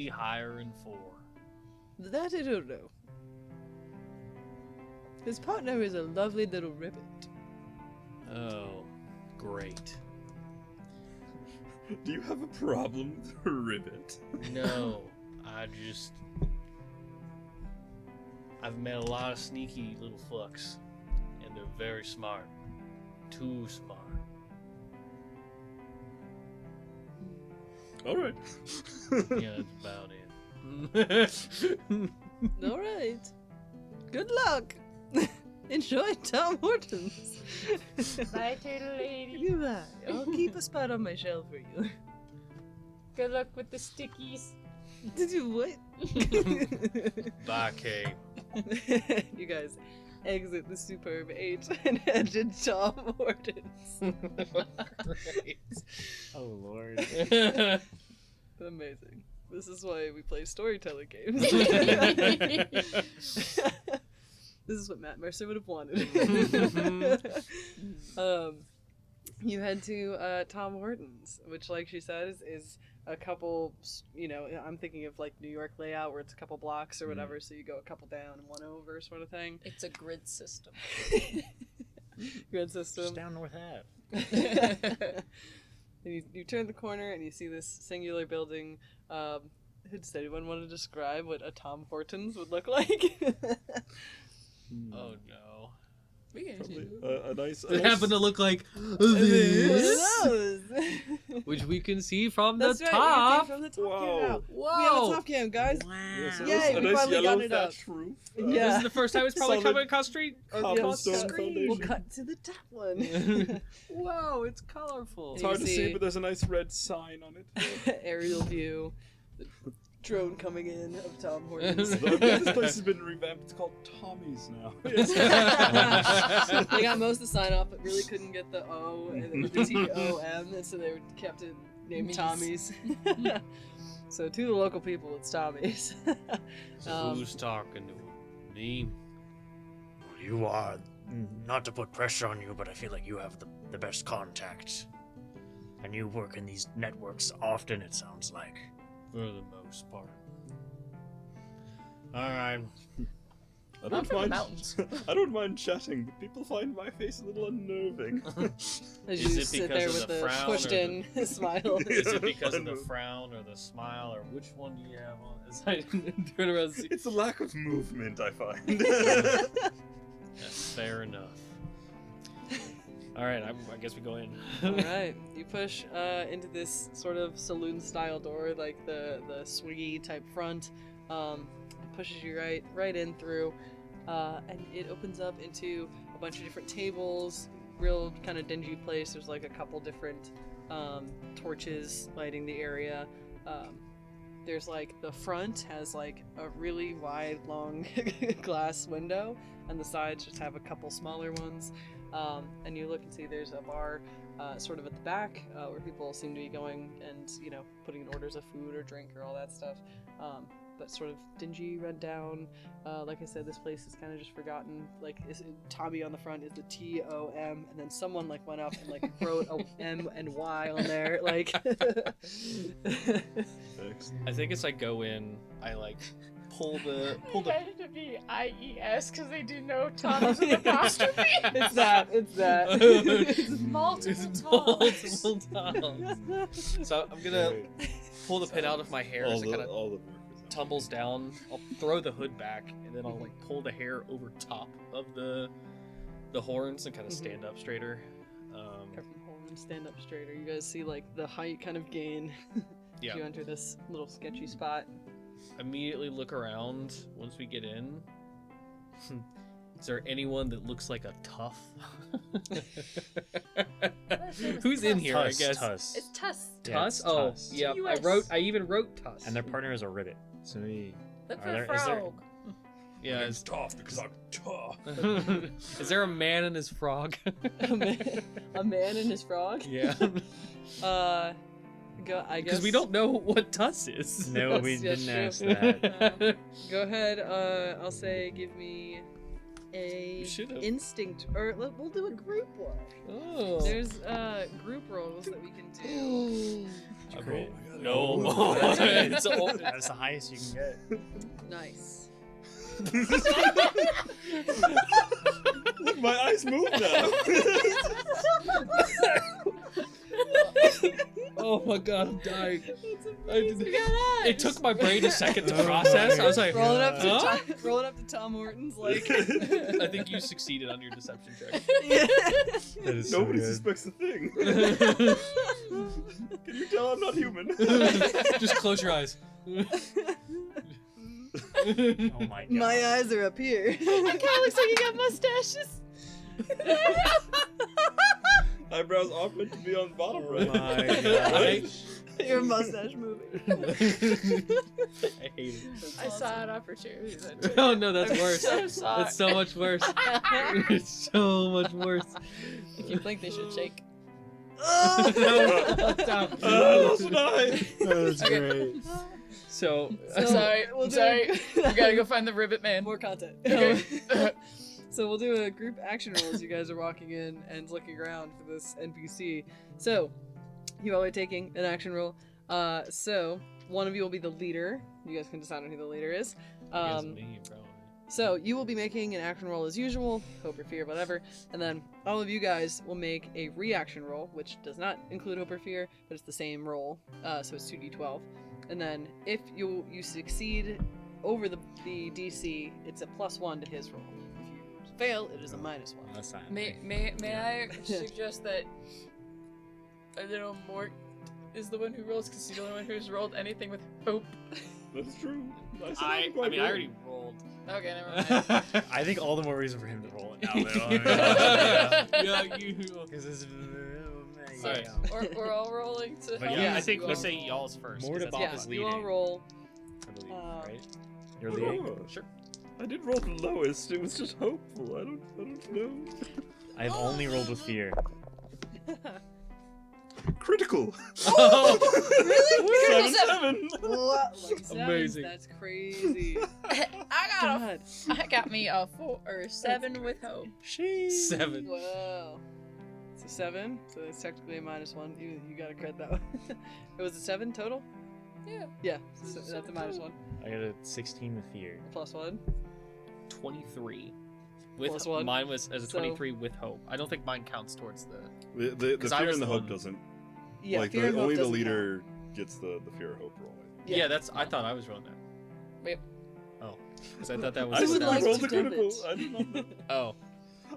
hiring for? That I don't know. His partner is a lovely little ribbit. Oh, great. Do you have a problem with a ribbit? No, I've met a lot of sneaky little fucks, and they're very smart. Too smart. Alright. Yeah, that's about it. All right. Good luck. Enjoy Tom Hortons. Bye, turtle lady. Goodbye. I'll keep a spot on my shelf for you. Good luck with the stickies. Did you what? Bye, Kay. You guys exit the Superb 8 and head to Tom Hortons. Great. Oh lord. Amazing. This is why we play storytelling games. This is what Matt Mercer would have wanted. You head to Tom Hortons, which, like she said, is a couple, you know, I'm thinking of like New York layout where it's a couple blocks or whatever, so you go a couple down and one over sort of thing. It's a grid system. Grid system. Just down North Ave. And you turn the corner and you see this singular building. Does anyone want to describe what a Tom Hortons would look like? Oh no. Probably a nice. It happened to look like This. which we can see from That's the right, top. we can see from the top Wow. cam now. Whoa! We have a top cam, guys. Yes, Yay, a we nice finally yellow got it up. thatch roof. Yeah. This is the first time it's probably Solid coming across street. cobblestone Screen. We'll cut to the top one. Whoa, it's colorful. It's hard to You see, see- but there's a nice red sign on it. Aerial view. The drone coming in of Tom Hortons. This place has been revamped. It's called Tommie's now. They got most of the sign off, but really couldn't get the O and then the T-O-M, and so they kept it named Mies. Tommie's. So to the local people, it's Tommie's. Who's talking to him? Me? You are, not to put pressure on you, but I feel like you have the best contact. And you work in these networks often, it sounds like. For the most part. Alright. I I'm don't from the mind. mountains. I don't mind chatting, but people find my face a little unnerving. As Is you it sit because there of with the the frown pushed or in smile. Is it because of I the know. frown or the smile, or which one do you have on? As I turn around and see. It's a lack of movement, I find. That's fair enough. All right, I guess we go in. All right, you push into this sort of saloon-style door, like the swiggy type front. It pushes you right in through, and it opens up into a bunch of different tables. Real kind of dingy place. There's like a couple different torches lighting the area. There's like the front has like a really wide, long glass window, and the sides just have a couple smaller ones. And you look and see there's a bar sort of at the back where people seem to be going and, putting in orders of food or drink or all that stuff. But sort of dingy, run down. Like I said, this place is kind of just forgotten. Like, Tommie on the front is the T-O-M, and then someone like went up and like wrote a M and Y on there. Like, I think as I go in, I like pull the. I wanted to be IES because they do know Tommie's an apostrophe. It's that. It's multiple times. So I'm gonna pull the pin out of my hair as it kind of tumbles down. I'll throw the hood back, and then I'll like pull the hair over top of the horns and kind of stand up straighter. Stand up straighter. You guys see like the height kind of gain. Yeah. You enter this little sketchy spot. Immediately look around once we get in. Is there anyone that looks like a tough? Who's in here? Tuss, I guess Tuss. It's Tuss. Yeah, Tuss. it's Oh, Tuss. yeah. T-U-S. I even wrote Tuss. And their partner is a ribbit. So we. Look Are for there- the is there- frog. Yeah. It's tough because I'm tough. Is there a man and his frog? A man and his frog. Yeah. I guess. Because we don't know what Tuss is. No, we Yes, didn't true. ask that. Go ahead. I'll say give me a You should've. instinct, or we'll do a group one. Oh. There's group rolls that we can do. Great. No. It's all- That's the highest you can get. Nice. Look, my eyes move now. Oh my god, I'm dying. It It took my brain a second to process. I was like, Roll it up to huh? roll it up to Tom Hortons like. I think you succeeded on your deception check. That is Nobody so good. suspects a thing. Can you tell I'm not human? Just close your eyes. Oh my god. My eyes are up here. It kind of looks like you got mustaches. Eyebrows aren't meant to be on the bottom right. My god. Your mustache moving. I hate it. I saw an opportunity. Oh no, that's worse. So sorry. That's so much worse. It's so much worse. If you blink, they should shake. No, stop. I lost an eye. That's Okay. great. So, I'm sorry. we'll I'm do- sorry. We gotta go find the ribbit man. More content. Okay. So we'll do a group action roll as you guys are walking in and looking around for this NPC. So you all are taking an action roll. So one of you will be the leader. You guys can decide on who the leader is. So you will be making an action roll as usual, hope or fear, whatever, and then all of you guys will make a reaction roll, which does not include hope or fear, but it's the same roll, so it's 2d12. And then if you succeed over the DC, it's a +1 to his roll. If you fail, it is a -1. That's not May I suggest that I don't know, Mort is the one who rolls because he's the only one who's rolled anything with hope. That's true. I already rolled. Okay, never mind. I think all the more reason for him to roll it now, though. Yeah, you. Because it's. Alright. We're all rolling to But help. Yeah, Yeah, I think you let's all say roll. y'all's first. 'cause Mortilbup that's- is You all leading. roll. I believe, right? Oh. You're leading? Sure. I did roll the lowest. It was just hopeful. I don't know. I've only rolled with fear. Critical. Oh, Critical 7-7. What? Like sevens? Amazing. That's crazy. I got me a 4 or 7 with hope. 7. Wow. It's a 7, so it's technically a -1. You gotta credit that one. It was a 7 total? Yeah. Yeah, so that's a -1. I got a 16 with fear. +1. 23. With Plus 1. Mine was as a So- 23 with hope. I don't think mine counts towards the. The 'Cause I fear was and the the hope one- doesn't. Yeah, like fear and hope only the doesn't leader gets the fear or hope roll. Yeah, that's. I thought I was rolling that. Oh, because I thought that I was. would simply like rolled to the dub critical. it. I did not know. Oh,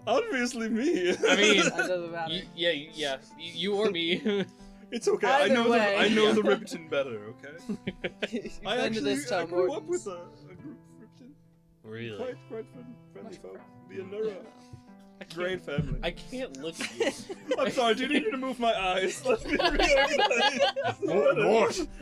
Obviously me. I mean, That doesn't matter. yeah, you or me. it's okay. Either I know way. I know Yeah. the Ripton better. Okay. You've I been to actually this I Tom grew up Hortons. with a group of Ripton. Really? Quite friendly Much folk. from? The Anura. I can't- Great family. I can't look at you. I'm sorry, do you need me to move my eyes? Let me reorganize.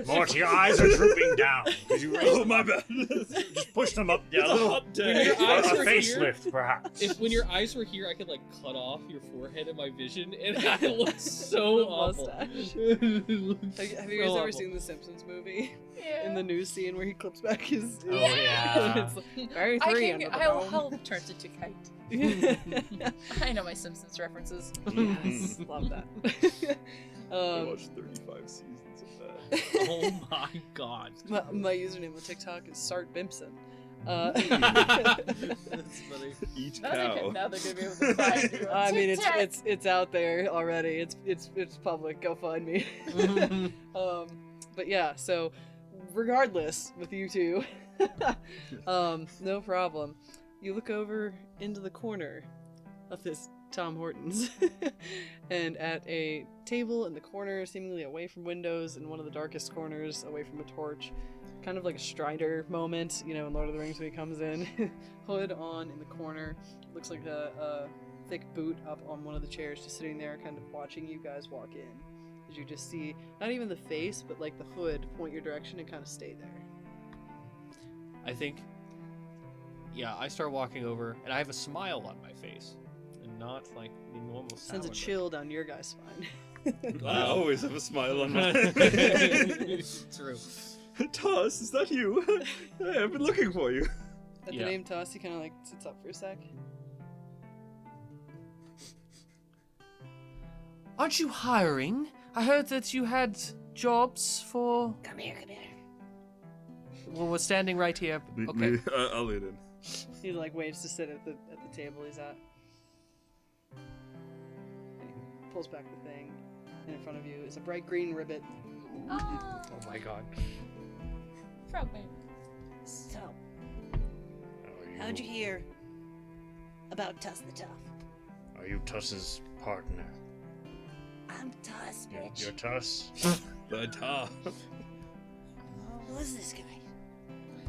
Mort, your eyes are drooping down. Could you raise Oh, them my up? bad. Just push them up. Yeah, It's a a little. hot When day. your eyes A were here- facelift, perhaps. If when your eyes were here, I could like cut off your forehead and my vision, and I look so The awful. mustache. It looks Have you guys so ever awful. seen the Simpsons movie? Yeah. In the news scene where he clips back his. Oh, yeah. It's like, very I three can. under the I'll dome. turns into kite. Yes, I know my Simpsons references. love that. I watched 35 seasons of that. Oh my god. my username on TikTok is Sart Bimpson. That's funny. Eat Now cow. they're gonna be able to find you. on I mean, TikTok. it's out there already. It's public. Go find me. But yeah. So, regardless, with you two, no problem. You look over into the corner of this Tom Hortons, and at a table in the corner, seemingly away from windows, in one of the darkest corners, away from a torch, kind of like a Strider moment, you know, in Lord of the Rings when he comes in, hood on in the corner, looks like a thick boot up on one of the chairs, just sitting there, kind of watching you guys walk in. As you just see, not even the face, but like the hood point your direction and kind of stay there. I think. Yeah, I start walking over, and I have a smile on my face, and not like the normal. Sends a sour chill down your guy's spine. I always have a smile on my look. face. True. Toss, is that you? Hey, I've been looking for you. At Yeah. the name Toss, he kind of like sits up for a sec. Aren't you hiring? I heard that you had jobs for. Come here, come here. Well, we're standing right here. Okay. I'll lead in. He like waits to sit at the table he's at. And he pulls back the thing, and in front of you is a bright green ribbit. Oh, Oh my god. frogman. So, Are how'd you hear about Tuss the Tough? Are you Tuss's partner? I'm Tuss, bitch. You're Tuss? The top. Who is this guy?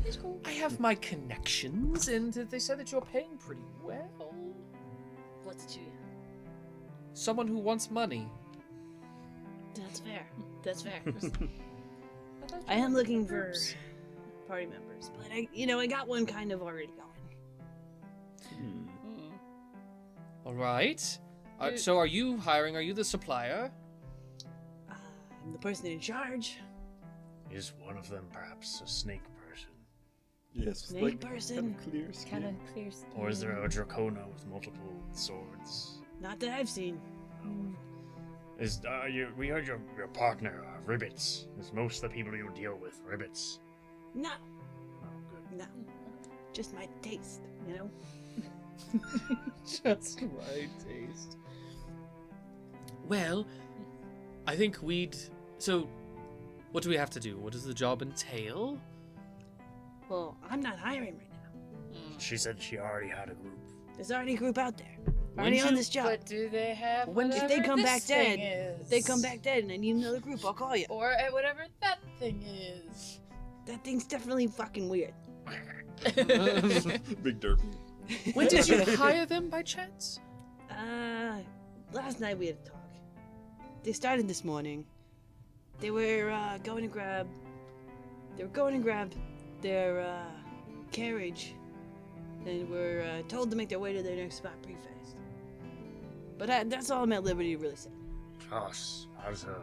He's cool. I have my connections, and they said that you're paying pretty well. What's to you? Someone who wants money. That's fair. That's fair. I thought you I am were looking for groups. party members, but I got one kind of already going. All right. Dude. So are you hiring? Are you the supplier? I'm the person in charge. Is one of them perhaps a snake person? Yes, Snake like person. kind of clear skin. Kind of clear skin. Or is there a Dracona with multiple swords? Not that I've seen. Is we heard your partner Ribbits. Is most of the people you deal with Ribbits? No, Oh, good. no. Just my taste, you know? Just my taste. Well, I think we'd. So, what do we have to do? What does the job entail? Well, I'm not hiring right now. She said she already had a group. There's already a group out there. When Already did on you- this job. But do they have When did if they whatever come this back thing dead, is? if they come back dead and I need another group, I'll call you. Or at whatever that thing is. That thing's definitely fucking weird. Big derpy. When did you hire them by chance? Last night we had a talk. They started this morning. They were going to grab their carriage, and were told to make their way to their next spot pretty fast. But that's all I'm at liberty to really say. Tuss, as a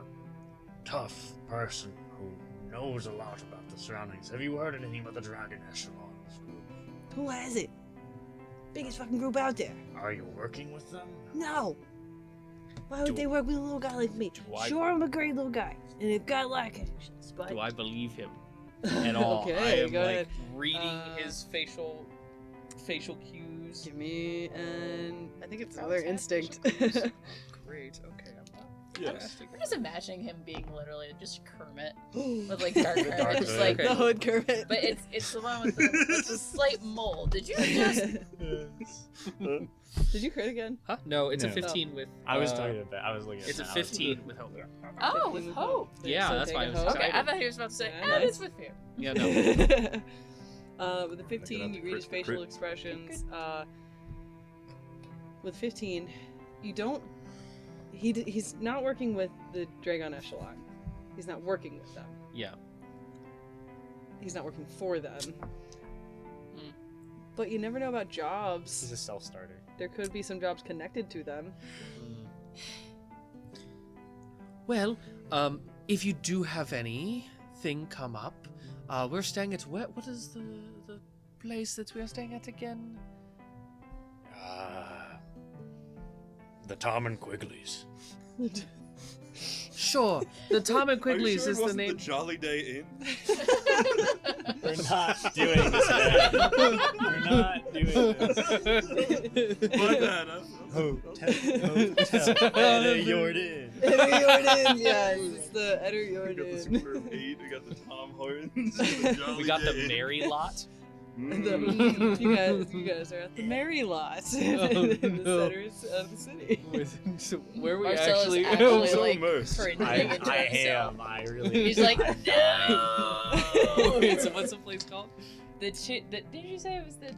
tough person who knows a lot about the surroundings, have you heard anything about the Dragon Echelons group? Who has it? Biggest fucking group out there. Are you working with them? No. Why would Do- they work with a little guy like me? do I- Sure, I'm a great little guy, and I've got a lot of connections, but Do I believe him at all? Okay, I am go like ahead. reading his facial cues. Give me an. I think it's Sounds another like instinct. facial cues. Great. Okay, I'm not Yes. I'm just imagining him being literally just Kermit with like dark hair, dark just hood. like. The hood Kermit. But it's the one with the slight mole. Did you just? Did you crit again? Huh? No, it's a No. 15 with. I was talking about. I was looking at. It's a that. I was- 15 with hope. Oh, with hope. Yeah, So that's take why a I was hope. Okay, I excited. thought he was about to say, Yeah, and nice. it's with fear. Yeah, no. With the 15, you read his facial expressions. With 15, you don't. He's not working with the Dragon Echelon. He's not working with them. Yeah. He's not working for them. Mm. But you never know about jobs. He's a self-starter. There could be some jobs connected to them. Well, if you do have anything come up, we're staying at what is the place that we are staying at again? The Tom and Quigley's. Sure, the Tom and Are you Quigley's sure it is the wasn't name. the Jolly Day Inn? We're not doing this, man. We're not doing this. My bad. Hotel. Jordan. Jordan, yes, it's the Eder We got the Jordan. Superb 8, we got the Tom Hortons, the Jolly We got the Day Inn. Mary lot. Mm. You guys are at the Merry Lot in the centers of the city. So where we Marcel actually? is actually So like immersed. cringing I into himself. am. I really. He's like, no. Wait, so what's the place called? Did you say it was the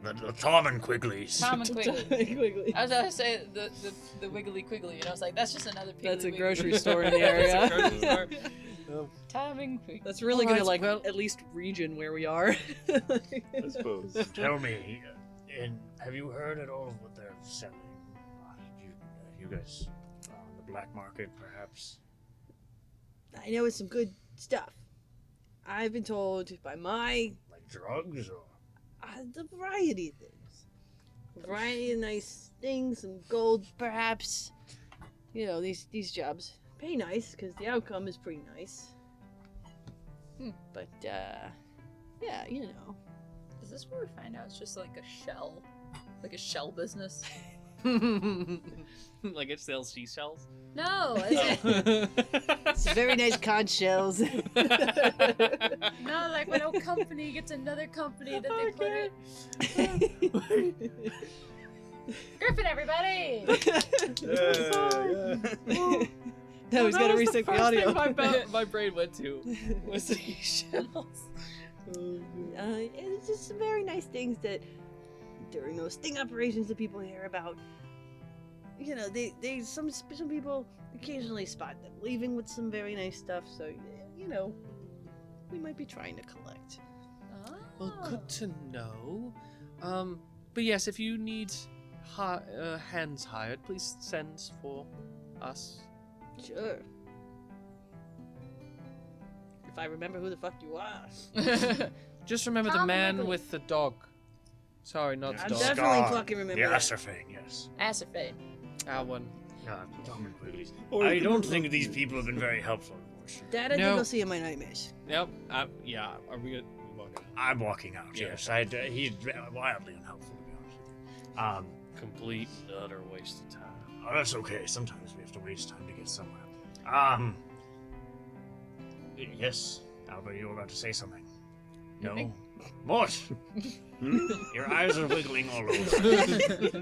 The Tom and Quigley's. Tom and Quigley? Quigley. I was about to say the Wiggly Quigley, and I was like, that's just another Piggly That's a Wiggly. grocery store in the area. Tom and Quigley. That's really Alright, gonna like well- at least region where we are. I suppose. Tell me, and have you heard at all of what they're selling? You guys on the black market, perhaps? I know it's some good stuff. I've been told by my Like drugs or? the variety of things. A variety of nice things, some gold perhaps. You know, these jobs pay nice because the outcome is pretty nice. But yeah, you know. Is this where we find out it's just like a shell business? Like it sells seashells. No, it's Some very nice conch shells. no, like when a company gets another company that they put it. Griffin, everybody! No, he's gotta reset the audio. My brain went to was seashells. It's just some very nice things that during those sting operations that people hear about. You know, some people occasionally spot them leaving with some very nice stuff. So you know, we might be trying to collect. Well, good to know. But yes, if you need hands hired, please send for us. Sure. If I remember who the fuck you are. Just remember the Tom man Wiggly. with the dog. Sorry, not I'm dog. definitely fucking remember The that. Acerfane, yes. Acerfane. Our one. Tom and Quigley's. Or I you don't can- think these people have been very helpful, unfortunately. Dad, I No. did go see in my nightmares. Yep. Yeah. Are we good? I'm walking out, Yeah. yes. He's wildly unhelpful, to be honest with you. Complete and utter waste of time. Oh, that's okay. Sometimes we have to waste time to get somewhere. Yes, Alba, you were about to say something. No. Mort! Your eyes are wiggling all over.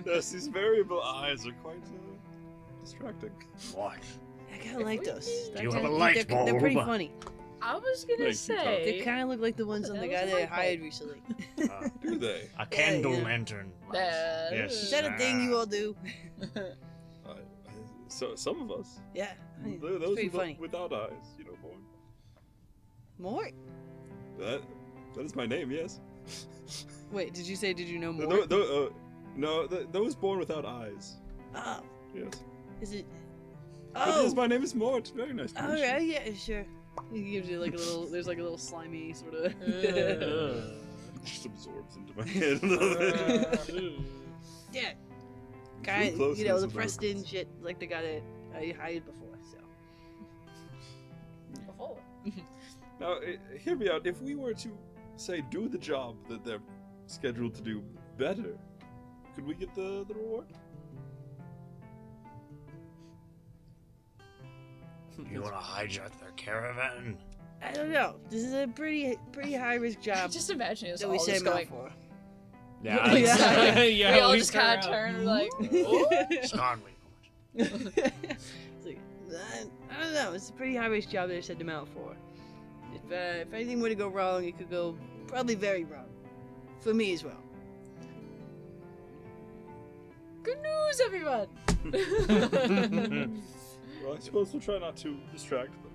Yes, these variable eyes are quite distracting. What? I kind of like those. Do you have a light bulb? They're pretty funny. I was gonna Thank you, say. They kind of look like the ones on the That guy was a that I light hired bulb. recently. Do they? A candle yeah. lantern light. Yes. Is that a thing you all do? So some of us. Yeah. Those It's pretty without, funny. without eyes, you know, born. More? That is my name. Yes. Wait, did you know more? No, those born without eyes. Oh, Yes. is it? But Oh, yes, my name is Mort. Very nice to all meet you. right. Yeah, sure. He gives you like a little. There's like a little slimy sort of. Just absorbs into my head. Yeah. True Kind, closeness you know, the of pressed in reference. shit like the guy that I hired before. So. Before. Now, hear me out. If we were to, say, do the job that they're scheduled to do better, could we get the reward? You want to hijack their caravan? I don't know. This is a pretty high risk job Just imagine it's that all we just set him out going. for. Yeah. Yeah, we all we just kind of turn turn. We're like, It's gone way too much. It's like, I don't know. It's a pretty high risk job they set him out for. If anything were to go wrong, it could go probably very wrong. For me as well. good news, everyone. Well, I suppose we'll try not to distract them.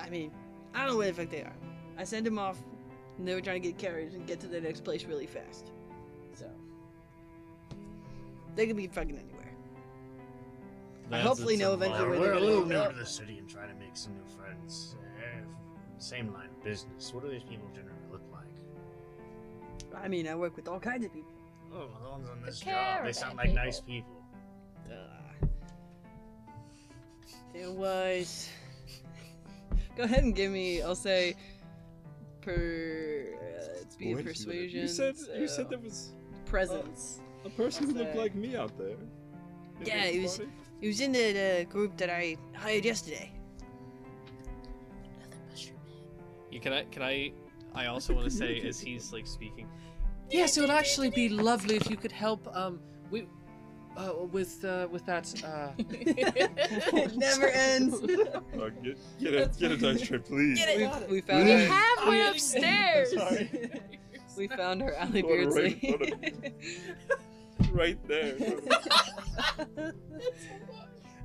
I mean, I don't know where the fuck they are. I sent them off, and they were trying to get carriers and get to the next place really fast. So they could be fucking anywhere. I hopefully know eventually where We're they're a gonna little go. new to the city and trying to make some new friends. Same line of business. What do these people generally look like? I mean, I work with all kinds of people. Oh, the ones on this The job. They sound like caravan nice people. There was. Go ahead and give me. I'll say. Be a Wait, persuasion. You said there was presence. a person who I'll looked say- like me out there. in Yeah, this he was- party? He was in the group that I hired yesterday. I also want to say, as he's like speaking, Yes, it would actually be lovely if you could help. With that. It never ends. Oh, get a dice tray, please. We found We her. have one upstairs. We found her alley Put her beards. right in front of me. Right there.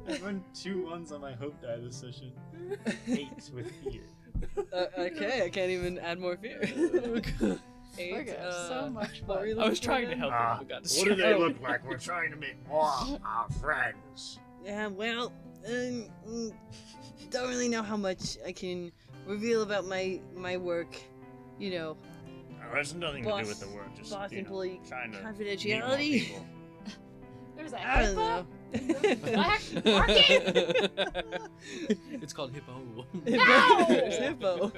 I run 2 1s on my hope die this session. 8 with fear. Okay, I can't even add more fear. 8. Okay, so much what were you fun. I was looking trying for to help Ah, him, but got what do distracted. they look like? We're trying to make more our friends. Yeah, well, don't really know how much I can reveal about my work. You know, It has nothing to do with the work. Just boss you know, employee trying to meet more confidentiality. people. There's a I don't hippo. know. Black market. It's called Hippo. There's hippo.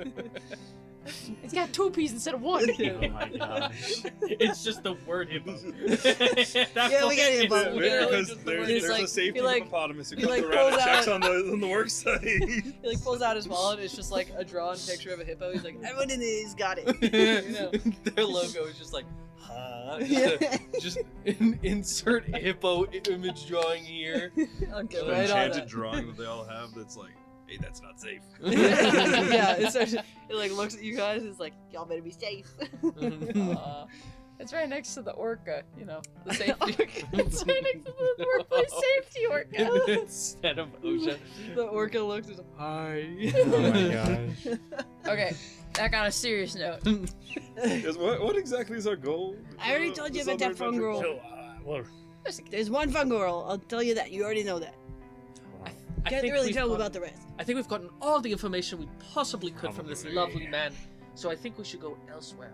It's got 2 P's instead of 1. Oh my gosh. It's just the word Hippo. Yeah, we got hippo. Because He's there's like- a safety he like- hippopotamus who he comes like around and pulls checks out- on the work site. He like pulls out his wallet. It's just like a drawn picture of a hippo. He's like, everyone in these got it. You know. Their logo is just like, Yeah. just insert hippo image drawing here. I'll get An right on enchanted that. drawing that they all have that's like, hey, that's not safe. Yeah, it like looks at you guys. It's like, y'all better be safe. It's right next to the orca, you know, the safety. It's right next to the workplace safety orca. Instead of OSHA. The orca looks at hi. Oh my gosh. Okay, back on a serious note. Yes, what exactly is our goal? I already told you This about that other fun adventure? girl. So, well, There's one fun girl. I'll tell you that. You already know that. I Can't think really we've tell gotten- about the rest. I think we've gotten all the information we possibly could from this Probably. lovely man. So I think we should go elsewhere.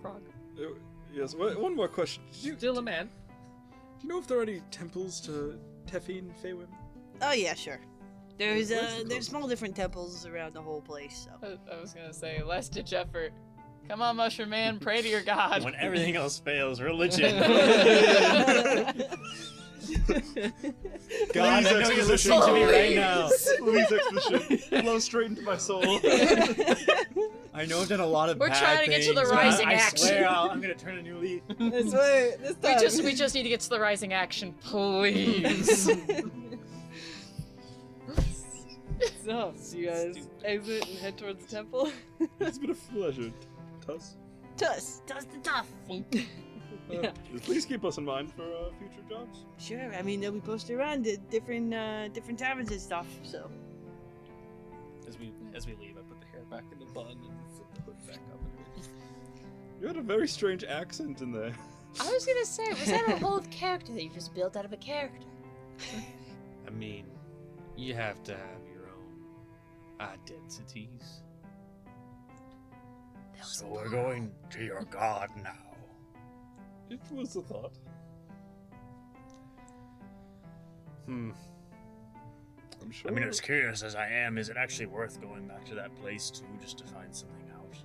Frog. Yes, one more question. Do Still a man. you know if there are any temples to Teffy and Feywind? Oh yeah, sure. There's Where's the there's small different temples around the whole place. So. I was gonna say, last ditch effort. Come on, Mushroom Man, pray to your god. When everything else fails, religion. God, I know you're listening to me right now. Please, exposition. Flow straight into my soul. I know I've done a lot of We're bad trying to get to the things, but rising I action. swear I'm gonna turn a new leaf. I swear, this time. We just need to get to the rising action, please. So you guys exit and head towards the temple. It's been a pleasure, Tuss. Tuss the tough. Yeah. Please keep us in mind for future jobs. Sure. I mean, they'll be posted around at different taverns and stuff. So. As we leave, I put the hair back in the bun and flip the hood back up. You had a very strange accent in there. I was gonna say, was that a whole character that you just built out of a character? I mean, you have to have your own identities. so we're going to your god now. It was a thought. I'm sure. I mean, as curious as I am, is it actually worth going back to that place too, just to find something out?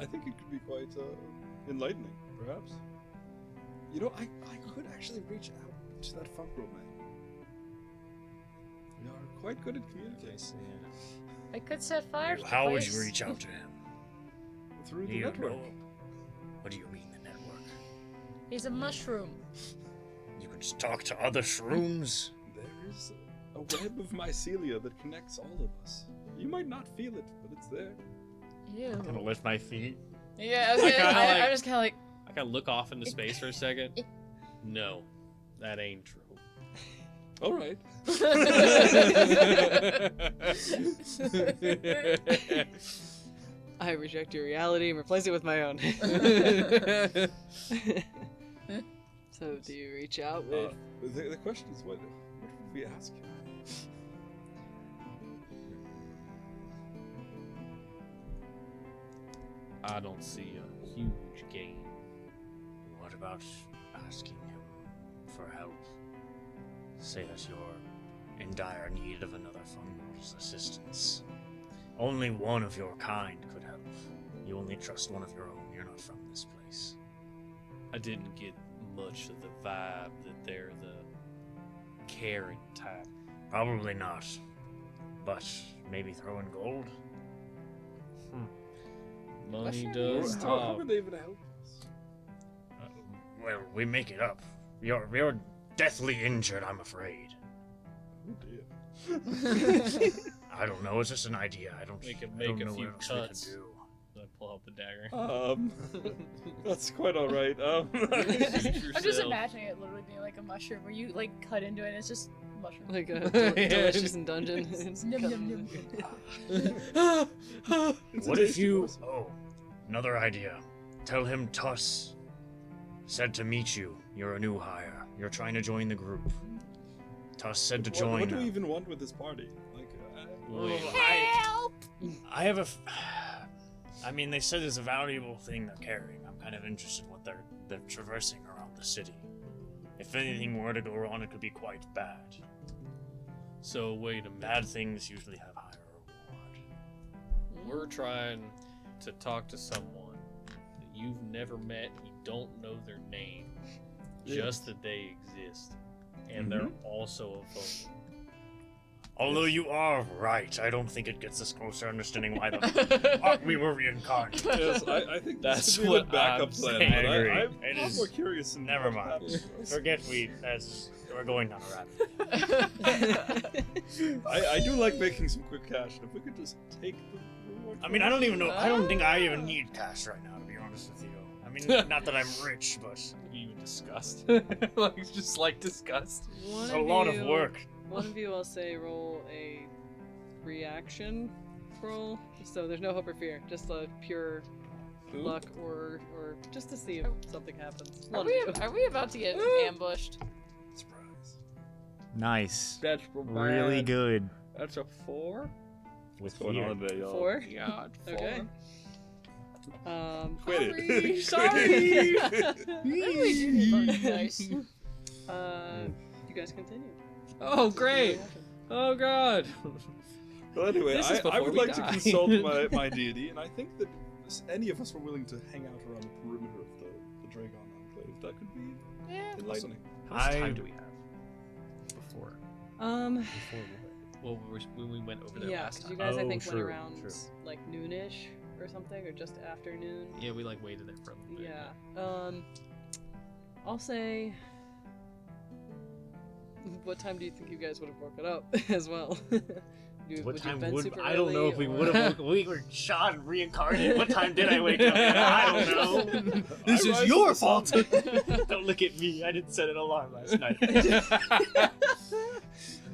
I think it could be quite enlightening, perhaps. You know, I could actually reach out to that funk girl man. We are quite good at communicating. I could set fire to the How would you place. reach out to him? Through the You network. know. What do you mean, the network? He's a mushroom. You can just talk to other shrooms? There is a web of mycelia that connects all of us. You might not feel it, but it's there. Ew. I'm gonna lift my feet. Yeah, I kinda like- I'm just kind of like. I kind of look off into space for a second. No, that ain't true. All right. I reject your reality and replace it with my own. So, do you reach out with? The question is, what would we ask him? I don't see a huge gain. What about asking him for help? Say that you're in dire need of another fungal's assistance. Only one of your kind could help. You only trust one of your own. You're not from this place. I didn't get much of the vibe that they're the caring type. Probably not. But maybe throw in gold? Money Mushroom? does How talk. would they even help us? Well, we make it up. You're deathly injured, I'm afraid. Oh dear. I don't know, it's just an idea. I don't We can I make don't a know few what else we can cuts. do. I pull out the dagger. That's quite all right. I'm just Yourself. imagining it literally being like a mushroom where you like cut into it and it's just mushroom. Like a delicious in dungeon. Num, num, num. What if you... Oh, another idea. Tell him Tuss said to meet you. You're a new hire. You're trying to join the group. Tuss said to join. What do we even want with this party? Like, I have a... I mean, they said it's a valuable thing they're carrying. I'm kind of interested in what they're traversing around the city. If anything were to go wrong, it could be quite bad. So wait a minute. Bad things usually have higher reward. We're trying to talk to someone that you've never met. You don't know their name, just that they exist, and they're also a fungal. Although you are right, I don't think it gets us closer understanding why we were reincarnated. yes, I think That's this would be what the backup I'm plan. saying. But I agree. I'm It a lot is- more curious. In Never what mind. happens to us. Forget we're going down a rabbit. I do like making some quick cash. If we could just take the reward. I mean, I don't even know. I don't think I even need cash right now, to be honest with you. I mean, not that I'm rich, but You even disgust? Like just like disgust. One it's a lot of you- work. One of you, I'll say, roll a reaction roll. So there's no hope or fear, just a pure luck or just to see if something happens. Are One we, of you. are we about to get ambushed? Surprise. Nice. That's Really good. That's a 4. With What's going fear. on there, y'all? 4? God, 4. Okay. Quit it. Sorry. Nice. You guys continue. Oh great! Oh god! Well, anyway, This is I before would we like to die. consult my deity, and I think that if any of us were willing to hang out around the perimeter of the Dragon Enclave, that could be enlightening. How much I- time do we have? Before. Well, when we went over there Yeah, last because you time. guys I Oh, think true, went around true. like noonish or something, or just afternoon. Yeah, we like waited there for a little bit. Yeah. I'll say. What time do you think you guys would have woken up as well? What you time have been would super I don't know early, if we or- would have. We were shot and reincarnated. What time did I wake up? I don't know. This is your fault. Don't look at me. I didn't set an alarm last night.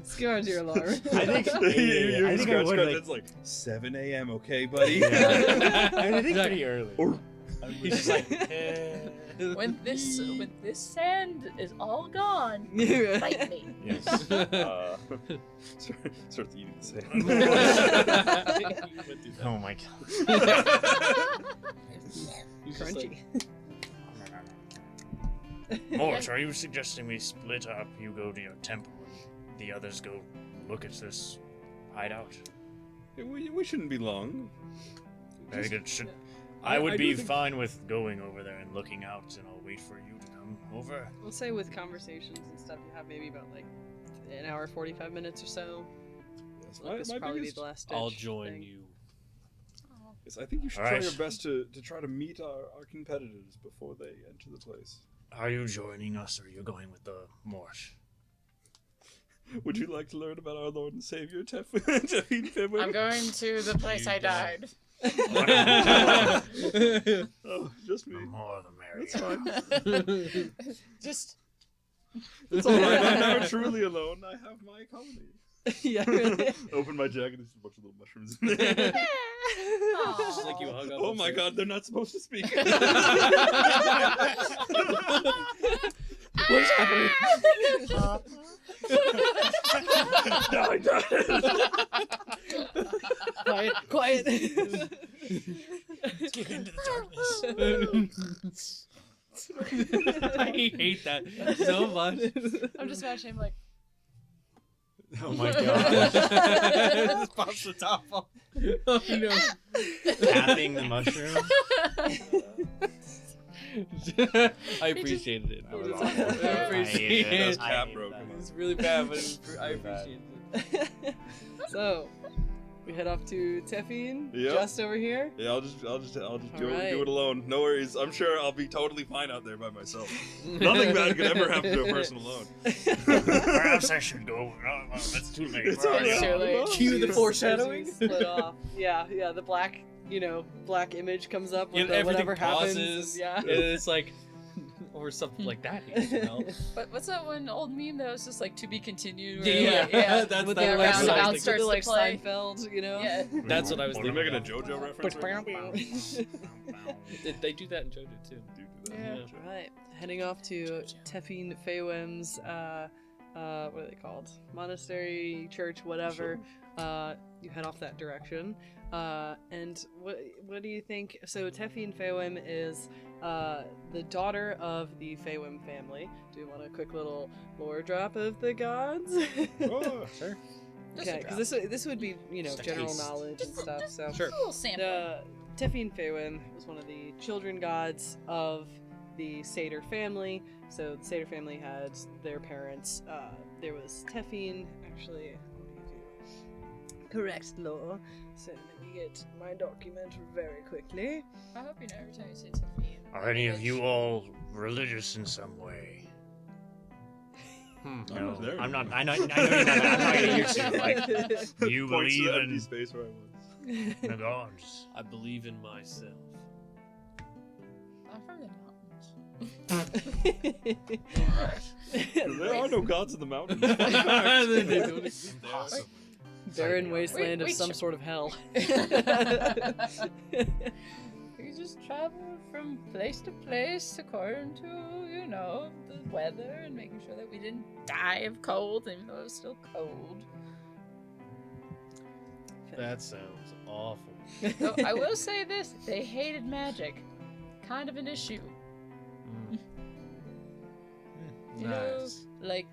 Scare your alarm. I think. You I think I scratch, would scratch, like. it's like 7 a.m. Okay, buddy. Yeah. I think pretty early. Or- He's just like. When this sand is all gone, fight me. Yes. Start eating the same. Oh my god. Crunchy. Mort, are you suggesting we split up? You go to your temple, and the others go look at this hideout? we shouldn't be long. Very Just- good. I would do be think- fine with going over there and looking out, and I'll wait for you to come over. We'll say with conversations and stuff you have maybe about like an hour 45 minutes or so. That's Like, this will my probably be biggest- the last. I'll ditch join thing. you. Yes, I think you should Alright. try your best to try to meet our competitors before they enter the place. Are you joining us, or are you going with the Morse? Would you like to learn about our Lord and Savior, Teffin Fibber? I'm going to the place I died. Oh, just me. The more the merrier. That's fine. Just It's alright, I'm never truly alone. I have my colony. Yeah, really. Open my jacket, there's a bunch of little mushrooms in there. Just like you hung up. Oh my god, they're not supposed to speak. What's happening? Quiet, quiet. Let's get into the darkness. I hate that so much. I'm just imagining him like, Oh my god. Just pops the top off. Oh no. Tapping the mushroom. I appreciated it. That was I awful. appreciate I hated it. it. I Cap hated broke. that. It was really bad, but I Really bad. appreciated it. So, we head off to Teffin, Yep. just over here. Yeah, I'll just do Alright. it alone. No worries. I'm sure I'll be totally fine out there by myself. Nothing bad could ever happen to a person alone. Perhaps I should go. Oh, well, that's too late. It's We're alright. already Too on. late. Cue the As foreshadowing. you split off. Yeah, the black, black image comes up with And the everything whatever happens. pauses. Yeah. And it's like, or something like that. You know? but what's that one old meme that was just like to be continued? Yeah, Like, yeah. that's With that the right. roundabout That's with starts the, to like play. Seinfeld, you know? Yeah. That's what I was Are we thinking. making a JoJo reference? They do that in JoJo too. Yeah. Right. Heading off to Teffin Feywim's, what are they called? Monastery, church, whatever. You head off that direction. And what do you think? So Teffin Feywim is the daughter of the Feywim family. Do you want a quick little lore drop of the gods? Oh, sure. Okay, because this would be, Just a general taste. knowledge and stuff. So Sure. A little sample. the Teffin Feywim was one of the children gods of the Satyr family. So the Satyr family had their parents. There was Teffin, actually. Correct lore. So let me get my document very quickly. I hope you know every time you say Tiffany. Are any of you all religious in some way? I'm No, not there. I'm not. I know you're not. I'm not getting used to. Like, do you Points to believe the empty in space where I was. the gods? I believe in myself. I'm from the mountains. There are no gods in the mountains. They don't exist there. Possibly. Barren wasteland of Wait, some sort of hell. We just traveled from place to place according to, the weather and making sure that we didn't die of cold, even though it was still cold. That sounds awful. Though I will say this, they hated magic. Kind of an issue. You know, Nice. like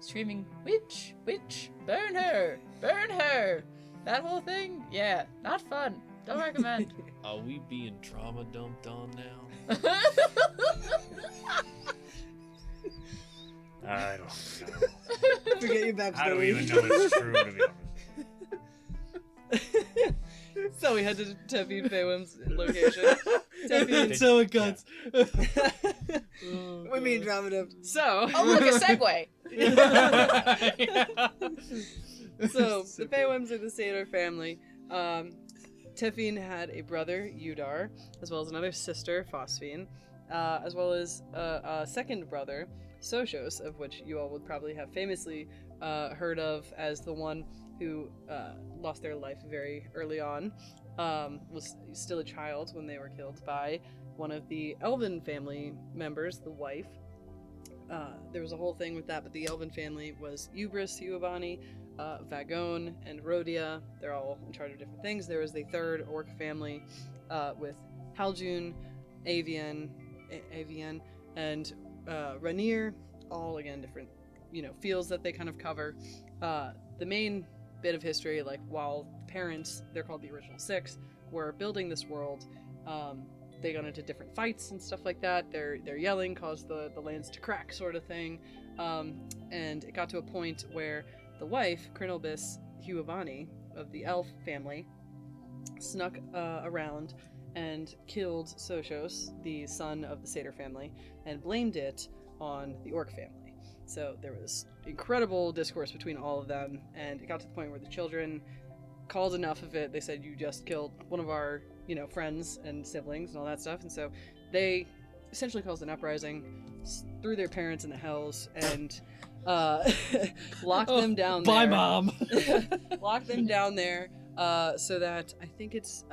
screaming, witch, witch, burn her, burn her. That whole thing, yeah, not fun. Don't recommend. Are we being trauma dumped on now? I don't know. Forget your How do we even know it's true, to be honest? So we head to Teffin Feywim's location. Teffin. So it guts. We mean drama dubbed. So. Oh, look, a segue. So the Feywims are the Satyr family. Teffin had a brother, Udar, as well as another sister, Phosphine, as well as a second brother, Sochos, of which you all would probably have famously heard of as the one who lost their life very early on, was still a child when they were killed by one of the Elven family members, the wife. There was a whole thing with that, but the Elven family was Ubris, Uavani, Vagone, and Rhodia. They're all in charge of different things. There was the third orc family with Haljun, Avian, and Ranir, all again different, fields that they kind of cover. The main bit of history, like while the parents, they're called the original six, were building this world, they got into different fights and stuff like that. Their yelling caused the lands to crack, sort of thing. And it got to a point where the wife, Crinolbis Huavani of the elf family, snuck around and killed Sochos, the son of the Satyr family, and blamed it on the Orc family. So there was incredible discourse between all of them, and it got to the point where the children called enough of it. They said, you just killed one of our, friends and siblings and all that stuff. And so they essentially caused an uprising, threw their parents in the hells, and locked them down there. Bye, Mom! Locked them down there so that I think it's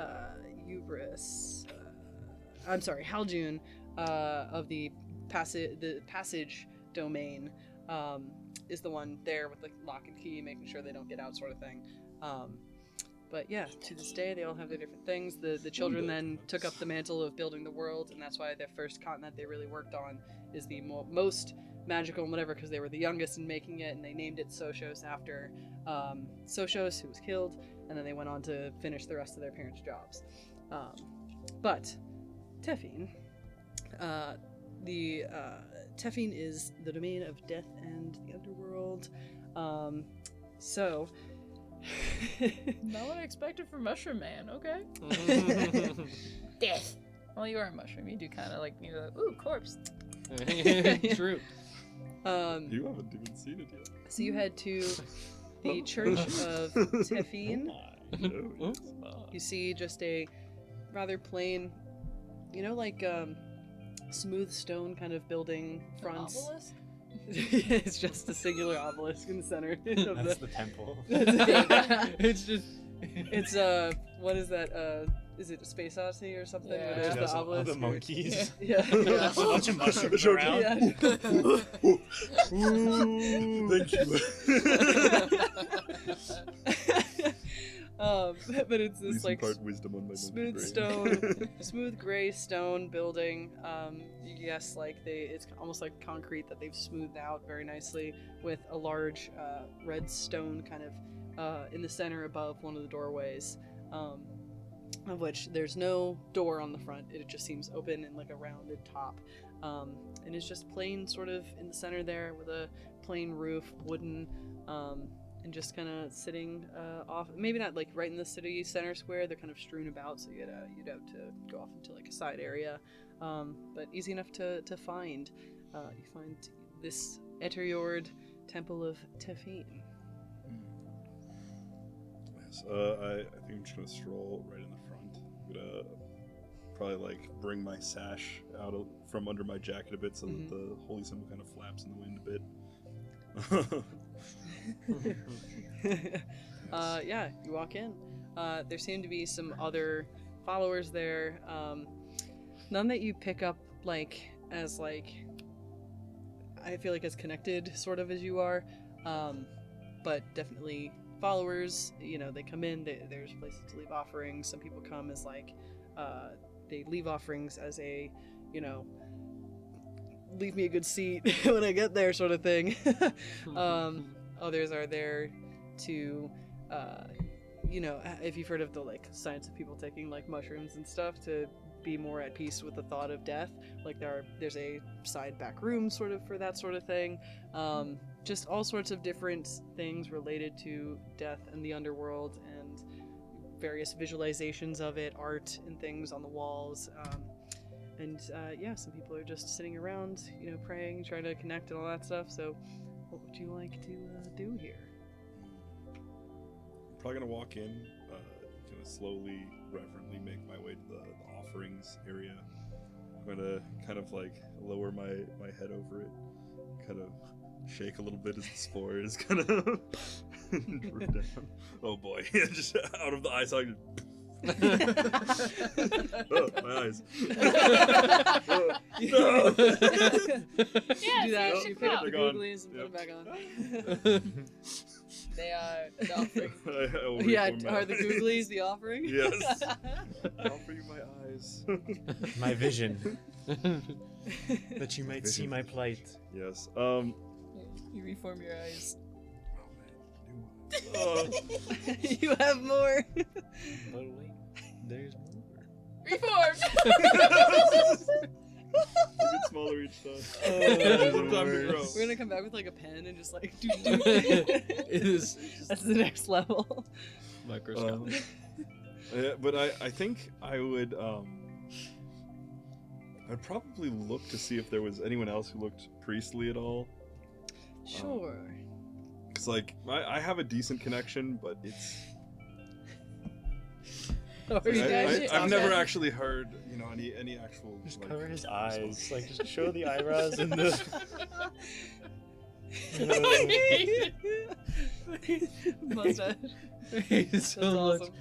Haljun of the passage domain is the one there with the lock and key, making sure they don't get out, sort of thing. But yeah, to this day, they all have their different things. The children then took up the mantle of building the world, and that's why their first continent they really worked on is the most magical and whatever, because they were the youngest in making it, and they named it Sochos after Sochos, who was killed, and then they went on to finish the rest of their parents' jobs. But Tefin, Tefin is the domain of death and the underworld. So Not what I expected from Mushroom Man, okay? Death. Well, you are a mushroom. You do kind of like, ooh, corpse. True. You haven't even seen it yet. So you head to the Church of Tefin. No. You see just a rather plain, smooth stone kind of building fronts. Obelisk? It's just a singular obelisk in the center. That's the temple. It's just, what is that? Is it a Space Odyssey or something? Yeah. Where there's the All obelisk. the monkeys. Yeah. There's a bunch of mushrooms around. Thank you. But it's this Please like impart wisdom on my smooth monkey stone, brain. smooth gray stone building. Yes, it's almost like concrete that they've smoothed out very nicely with a large red stone kind of in the center above one of the doorways, of which there's no door on the front. It just seems open and like a rounded top, and it's just plain sort of in the center there with a plain roof, wooden. And just kind of sitting off, maybe not like right in the city center square. They're kind of strewn about, so you'd have to go off into like a side area, but easy enough to find. You find this Eteriord Temple of Tefin. Yes, I think I'm just gonna stroll right in the front. I'm gonna probably like bring my sash out from under my jacket a bit so that the holy symbol kind of flaps in the wind a bit. Yeah, you walk in. There seem to be some other followers there. None that you pick up as I feel like as connected sort of as you are, but definitely followers. They come in. There's places to leave offerings. Some people come as they leave offerings as a leave me a good seat when I get there sort of thing. Others are there to, if you've heard of the science of people taking mushrooms and stuff to be more at peace with the thought of death. There's a side back room sort of for that sort of thing. Just all sorts of different things related to death and the underworld and various visualizations of it, art and things on the walls. Some people are just sitting around, praying, trying to connect and all that stuff. So what would you like to do here? I'm probably gonna walk in, gonna slowly, reverently make my way to the offerings area. I'm gonna kind of lower my head over it, kind of shake a little bit as the spores kind of drip down. Oh boy, just out of the eye socket. Oh, my eyes. Oh, no. Yeah, Do that. so You pick up the They're gone. googlies and Yep. put them back on. they are the offering. I will Yeah, reform are the my- googlies the offering? Yes. I offer you my eyes. My vision. That you might see my plight. Yes. You reform your eyes. Oh, You have more. But wait, there's more. Reformed! Get smaller each time. Time to grow. We're gonna come back with like a pen and just like It is. That's the next level. Microscopic. Yeah, but I think I would I'd probably look to see if there was anyone else who looked priestly at all. Sure. Cause like I have a decent connection, but it's I've never actually heard any actual. Just like, cover his eyes, like just show the eyebrows and the. Mustache. It's That's awesome.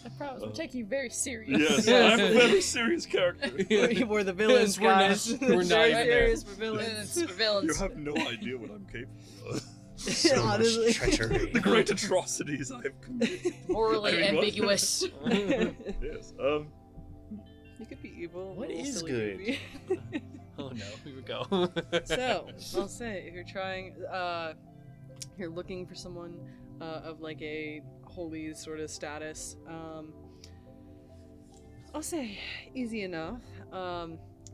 I promise, we're taking you very serious. Yes, Yes. I'm a very serious character. We're the villains, We're not- guys. we're not Very even serious. We're Villains, villains. we're villains. You have no idea what I'm capable of. So Honestly. much treachery. The great atrocities I have committed. Morally I mean, what? ambiguous. Yes. You could be evil. What a little is silly good? movie. Oh no, here we go. So, I'll say, if you're trying, you're looking for someone of like a holy sort of status, I'll say easy enough.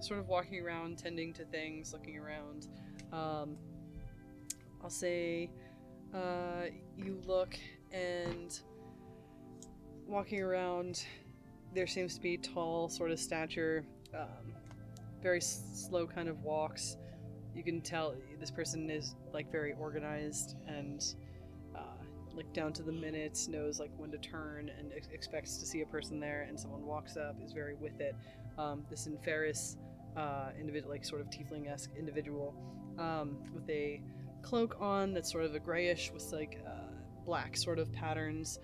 Sort of walking around, tending to things, looking around. I'll say you look and walking around, there seems to be tall sort of stature, very slow kind of walks. You can tell this person is like very organized and like down to the minute, knows like when to turn and expects to see a person there, and someone walks up, is very with it. This Inferis individual, like sort of tiefling-esque individual, with a cloak on that's sort of a grayish with like black sort of patterns,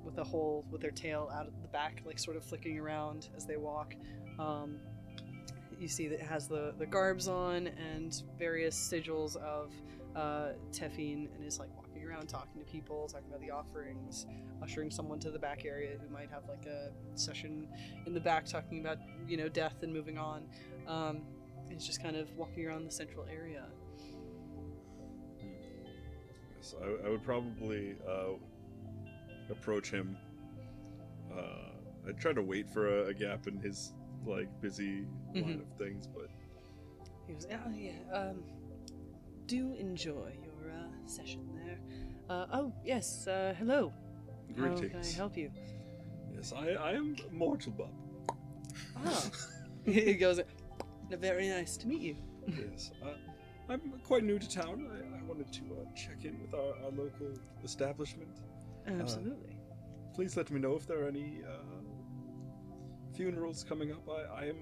with a hole with their tail out at the back, like sort of flicking around as they walk. You see that it has the garbs on and various sigils of Tefine, and is like walking around talking to people, talking about the offerings, ushering someone to the back area who might have like a session in the back talking about, you know, death and moving on. It's just kind of walking around the central area. Yes, I would probably approach him. I'd try to wait for a gap in his like busy line of things, but He goes, oh yeah, do enjoy your session there. Oh yes, hello. How can I greetings. help you? Yes, I am Mortilbup. Ah. He goes, very nice to meet you. Yes, I'm quite new to town. I wanted to check in with our local establishment. Absolutely. Please let me know if there are any funerals coming up. I am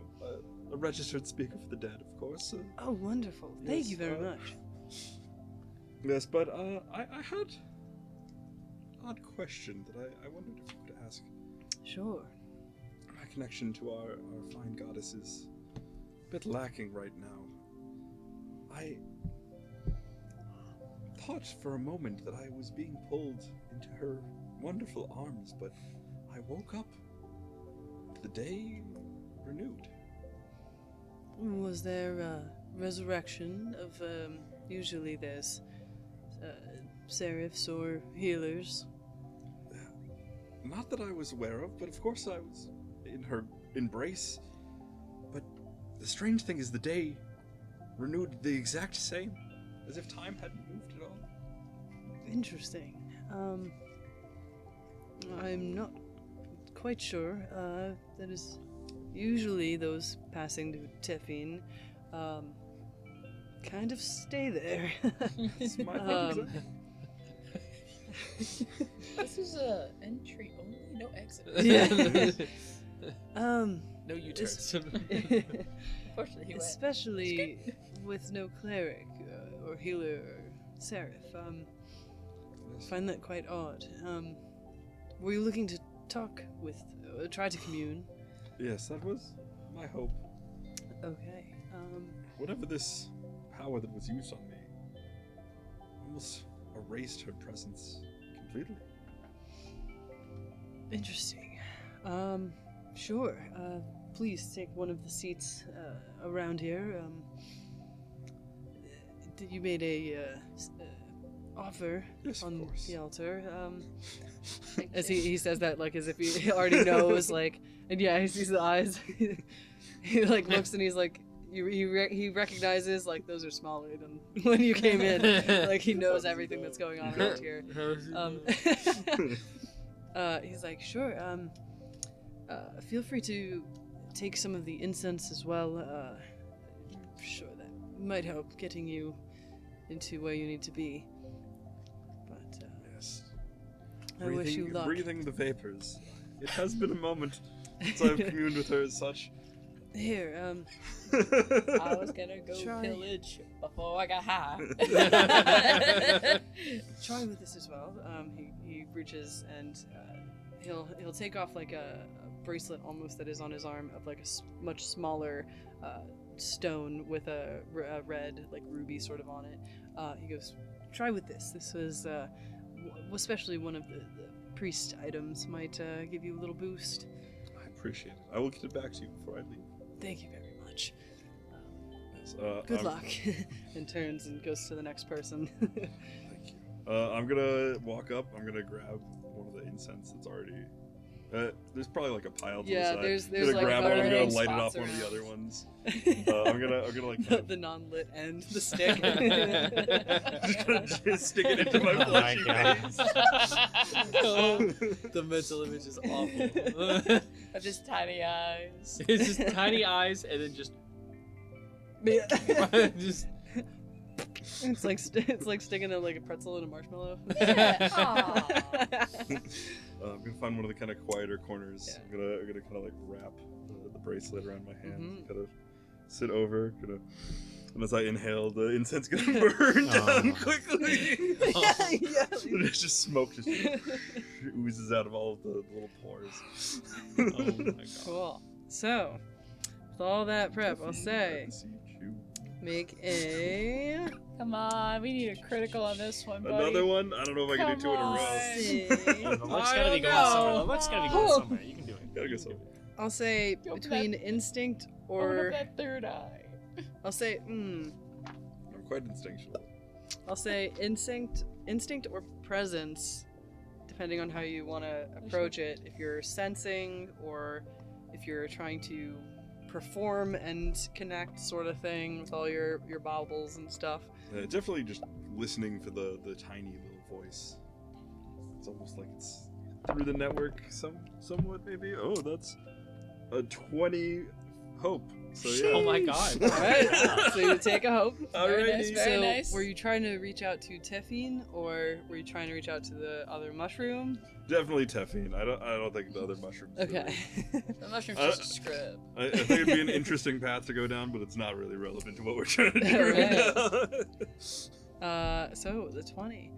a registered speaker for the dead, of course. Oh, wonderful. Thank yes, you very much. Yes, but I had an odd question that I wondered if you could ask. Sure. My connection to our fine goddess is a bit lacking right now. I thought for a moment that I was being pulled into her wonderful arms, but I woke up to the day renewed. Was there a resurrection of, usually there's seraphs or healers? Not that I was aware of, but of course I was in her embrace. But the strange thing is the day renewed the exact same, as if time hadn't moved at all. Interesting. I'm not quite sure. That is usually those passing to Tefine, kind of stay there. It's my fault. This is a entry only, no exit. Yeah. No U-turns. Unfortunately, he went. Especially with no cleric or healer or seraph. Find that quite odd. Were you looking to talk with, try to commune? Yes, that was my hope. Okay. Whatever this power that was used on me almost erased her presence completely. Interesting. Sure. Please take one of the seats around here. You made a offer Yes, of on course. the altar. As he says that, like, as if he already knows, like, and yeah, he sees the eyes. He like looks and he's like, he recognizes, like, those are smaller than when you came in. Like, he knows everything that's going on around here. He's like, sure. Feel free to take some of the incense as well. Sure, that might help getting you into where you need to be. But Yes. I wish you luck. Breathing the vapors. It has been a moment since I've communed with her as such. Here, I was gonna go Try. pillage before I got high. try with this as well. He reaches and he'll take off like a bracelet almost that is on his arm of like a much smaller stone with a red like ruby sort of on it. He goes, try with this. This was especially one of the priest items might give you a little boost. I appreciate it. I will get it back to you before I leave. Thank you very much. Yes, Good luck. And turns and goes to the next person. Thank you. I'm gonna walk up. I'm gonna grab one of the incense that's already. There's probably like a pile to the side. there's I'm gonna like grab one. I'm gonna burning light it off spots one of the around. other ones. I'm gonna like kind of the non-lit end, the stick. just gonna stick it into my Oh my fleshy God. face. The mental image is awful. Of just tiny eyes. It's just tiny eyes and then just just It's like sticking like a pretzel in a marshmallow. I'm gonna find one of the kind of quieter corners. Yeah. I'm gonna kind of like wrap the bracelet around my hands. Mhm. Kind of sit over. And as I inhale, the incense gonna burn down quickly. yeah. There's just smoke just oozes out of all of the little pores. oh my god. Cool. So, with all that prep, I'll say, make a. Come on, we need a critical on this one, buddy. Another one? I don't know if I can do two in a row. Yeah, the luck's I gotta be don't going somewhere. know. The luck's gotta be going somewhere. You can do it. Gotta go somewhere. I'll say Open between that- instinct Open or up that third eye. I'll say I'm quite instinctual. I'll say instinct or presence, depending on how you want to approach it. If you're sensing or if you're trying to perform and connect, sort of thing, with all your baubles and stuff. Definitely just listening for the tiny little voice. It's almost like it's through the network somewhat maybe. Oh, that's a 20 hope. So yeah. Oh my god. All right, so you take a hope. Very nice, Alrighty. very So, nice. were you trying to reach out to Tefine, or were you trying to reach out to the other mushroom? Definitely Tefine. I don't think the other mushrooms. Okay. The mushroom's just a scrub. I think it'd be an interesting path to go down, but it's not really relevant to what we're trying to do right now. So the 20.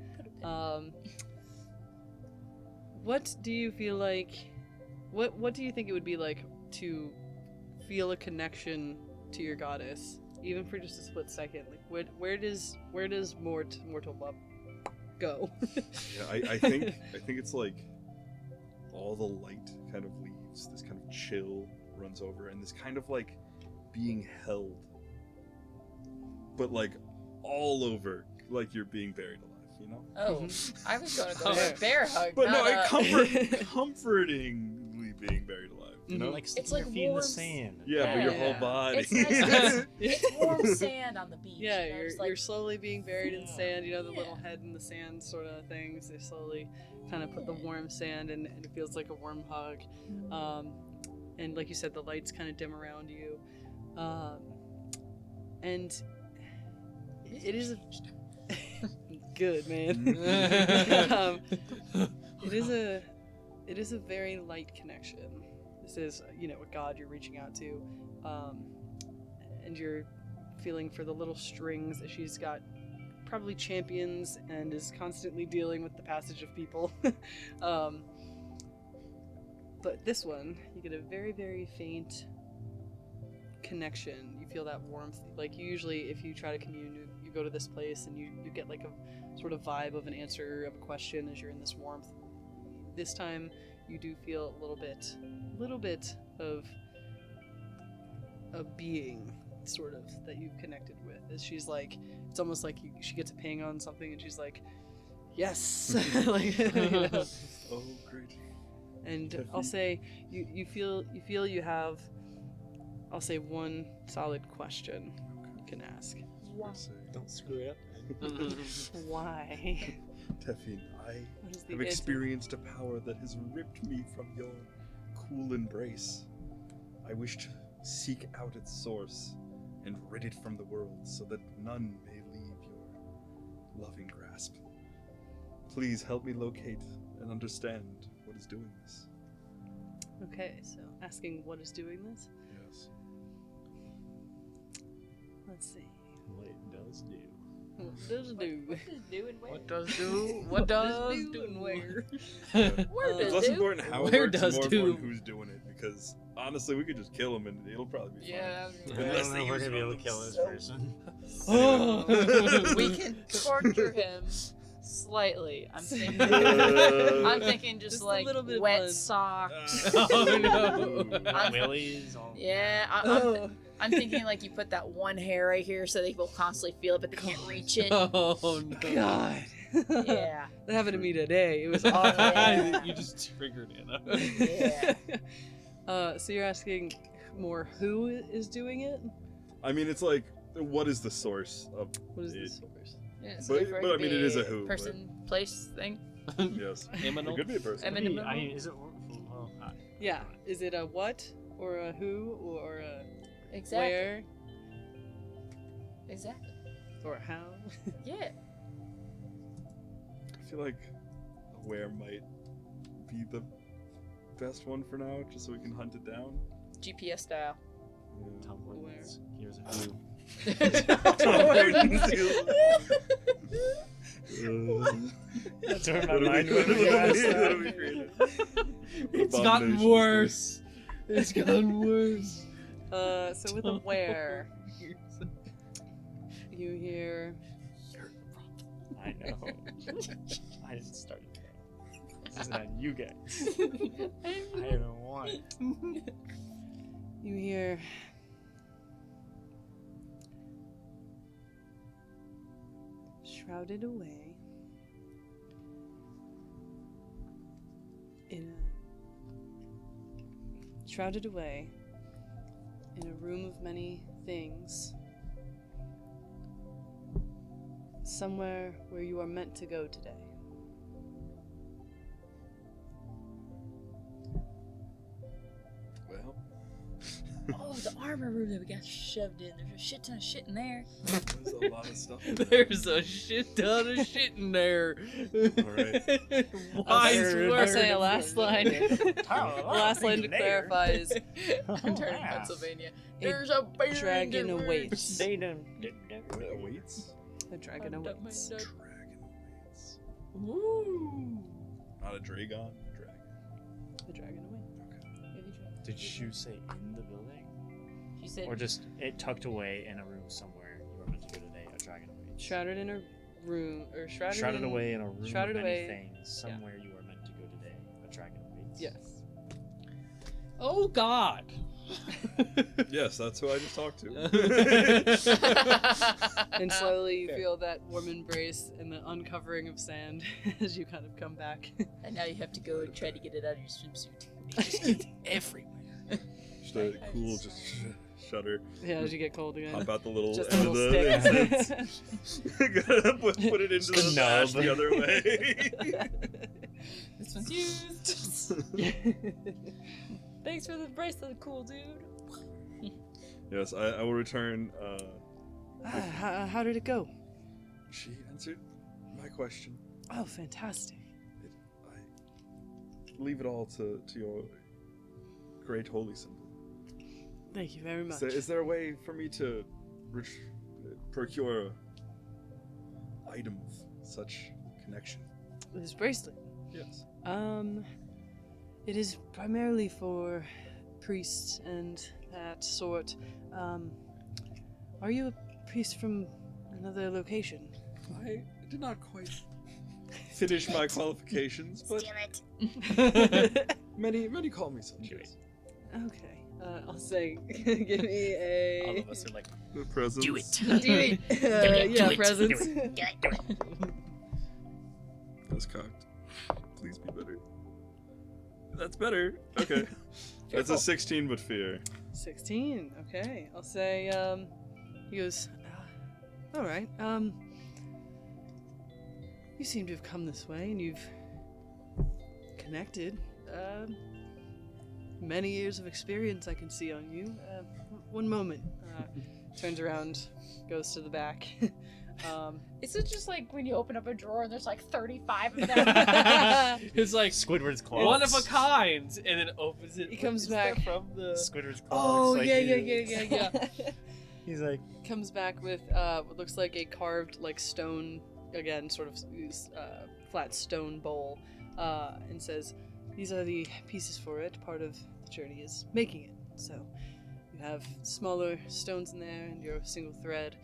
What do you feel like? What do you think it would be like to feel a connection to your goddess, even for just a split second? Like, where does Mortilbup go? Yeah, I think it's like all the light kind of leaves. This kind of chill runs over, and this kind of like being held, but like all over, like you're being buried alive. You know? Oh, I was going to go for a bear hug. But no, not comfortingly being buried alive. You know? Like sticking It's like your feet in the warm- sand. Yeah, but your Yeah. whole body. It's nice. It's warm sand on the beach. Yeah, you know, you're, just like, you're slowly being buried in Yeah. sand. You know, the Yeah. little head in the sand sort of things. They slowly kind of put the warm sand, and it feels like a warm hug. And like you said, the lights kind of dim around you. And it is a good man. It is a very light connection. This is, you know, a god you're reaching out to, and you're feeling for the little strings that she's got. Probably champions and is constantly dealing with the passage of people. But this one, you get a very, very faint connection. You feel that warmth. Like usually if you try to commune, you go to this place and you get like a sort of vibe of an answer of a question as you're in this warmth. This time you do feel a little bit of a being sort of that you've connected with. As she's like, it's almost like she gets a ping on something and she's like, yes. Like, you know. Oh, great. And I'll say you feel you have, I'll say, one solid question you can ask. Don't screw it up. Why? Teffin, I What is the have answer? experienced a power that has ripped me from your cool embrace. I wish to seek out its source and rid it from the world so that none may leave your loving grasp. Please help me locate and understand what is doing this. Okay, so asking what is doing this? Yes. Let's see. What it does do. What does it do? What does do and where? What does do? What does do do? and where? Where It's does less do? important how it Where works, does more do? important who's doing it, because honestly, we could just kill him and it'll probably be Yeah. fine. I Unless don't they know if we're use gonna be it able on to kill this themselves. person. Oh. We can torture him slightly. I'm thinking. Uh, I'm thinking just Just a like little bit of wet fun. socks. Oh, no. I'm- Willies. All... Yeah, Oh. I'm thinking like you put that one hair right here so they will constantly feel it, but they can't reach it. Oh no. God. Yeah. That happened to me today. It was awful. Yeah. You just triggered it. Yeah. So you're asking more who is doing it? I mean, it's like, what is the source of What is it? the source? Yeah, But- it but could I mean, it be is a who, but- person, place, thing. Yes. Eminal. It could be a person. Emin- I mean, is it? Well, Yeah. Is it a what or a who or a Exactly. where Exactly. or how? Yeah. I feel like where might be the best one for now, just so we can hunt it down. GPS style. Tumblr. Here's a who. That's where my mind went when you asked that. It's gotten worse. It's gotten worse. So with a where, you hear I know. I didn't start it. This isn't on you guys. I don't want it. you hear shrouded away shrouded away in a room of many things, somewhere where you are meant to go today. Well, Oh, the armor room that we got shoved in. There's a shit ton of shit in there. there's a lot of stuff. There's a shit ton of shit in there. Alright. Wise I'll words. say a last line. The last line to There. clarify is I'm turning wow. Pennsylvania. A There's a bear dragon in the awaits. They don't. What awaits? A dragon awaits. Dragon awaits. Ooh. Not a dragon, dragon. The dragon awaits. Did you say in the building? She said. Or just it tucked away in a room somewhere you were meant to go today? A dragon awaits. Shrouded in a room, or shrouded, Shrouded in, away in a room shrouded of many away- things. Somewhere you were meant to go today. A dragon awaits. Yes. Oh God. Yes, that's who I just talked to. And slowly you feel that warm embrace and the uncovering of sand as you kind of come back. And now you have to go and try to get it out of your swimsuit. Everywhere. Just a cool, just shudder. Yeah, as you get cold again. Pop out the little Just end a of little the stick. incense. put it into Just the a mash nub. the other way. This one's used. Thanks for the bracelet, cool dude. Yes, I will return. How did it go? She answered my question. Oh, fantastic. I leave it all to your great holy symbol. Thank you very much. Is there a way for me to procure an item of such connection? This bracelet. Yes. It is primarily for priests and that sort. Are you a priest from another location? I did not quite finish my qualifications, but many call me such. Yes. Okay. I'll say, give me All a. of us are like, The presence. do it. Do it. Yeah, Do it. presents. That's cocked. Please be better. That's better. Okay. That's a 16 but fear. 16. Okay. I'll say, he goes, all right, you seem to have come this way and you've connected. Many years of experience I can see on you. One moment. Turns around, goes to the back. Is it just like when you open up a drawer and there's like 35 of them? It's like Squidward's claws. one of a kind, and then opens it. He comes What is that back. from the. Squidward's claws. Oh, like, yeah. He's like, Comes back with what looks like a carved, like, stone, again, sort of flat stone bowl, and says, these are the pieces for it. Part of the journey is making it. So you have smaller stones in there and your single thread.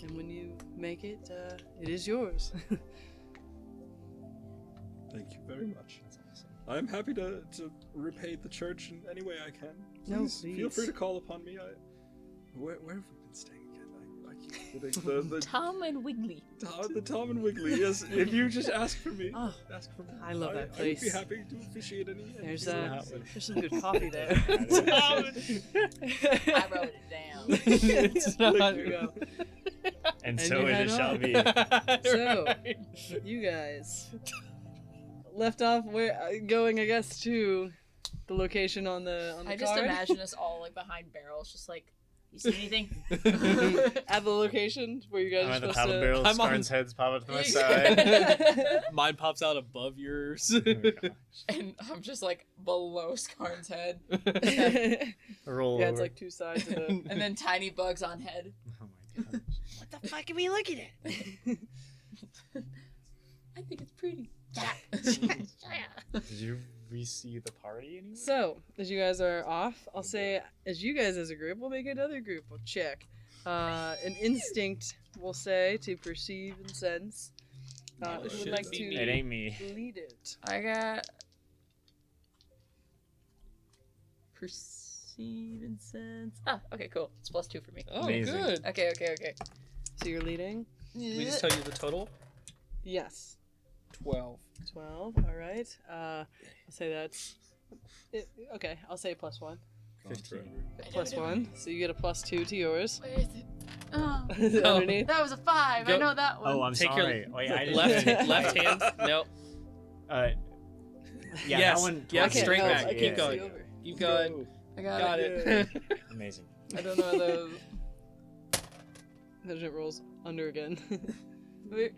And when you make it, it is yours. Thank you very much. I'm happy to repay the church in any way I can. No, Please, feel please. free to call upon me. Where have we been staying again? I keep forgetting the Tom and Wiggly. the Tom and Wiggly. Yes, if you just ask for me. Oh, Ask for me. I love that I would place. be happy to officiate any. There's any- some good coffee there. I wrote it down. It's not. There we go. and And so you it head shall on. be. So, Right. you guys left off where going, I guess, to the location on the I just card. imagine us all like behind barrels, just like, you see anything? At the location where you guys I'm are at the supposed paddle to. barrel. I'm on- Scarn's head's pop up to my side. Mine pops out above yours. And I'm just like below Scarn's head. Roll Yeah, over. it's like two sides of it. And then tiny bugs on head. Oh my gosh. What the fuck are we looking at? I think it's pretty. Did you re-see the party anywhere? So, as you guys are off, I'll say, as you guys as a group, we'll make another group. We'll check. An instinct, we'll say, to perceive and sense. Oh, Who would shit, like that'd to be It ain't me. lead it? I got perceive and sense. Ah, okay, cool. It's +2 for me. Oh, Amazing. good. Okay. So you're leading? Can we just tell you the total? Yes. 12. 12, alright. I'll say that's... okay, I'll say +1. 15. +1, so you get a +2 to yours. Where is it? Oh, Underneath. that was a 5. I Go- know that one. Oh, I'm Take sorry. your Wait, I didn't left hand. No. Yeah, Yes, that one. yeah, I can't straight help, back. I Keep can't going. see over. Keep going. I got, Got it. Amazing. I don't know those. That shit rolls under again. Hey,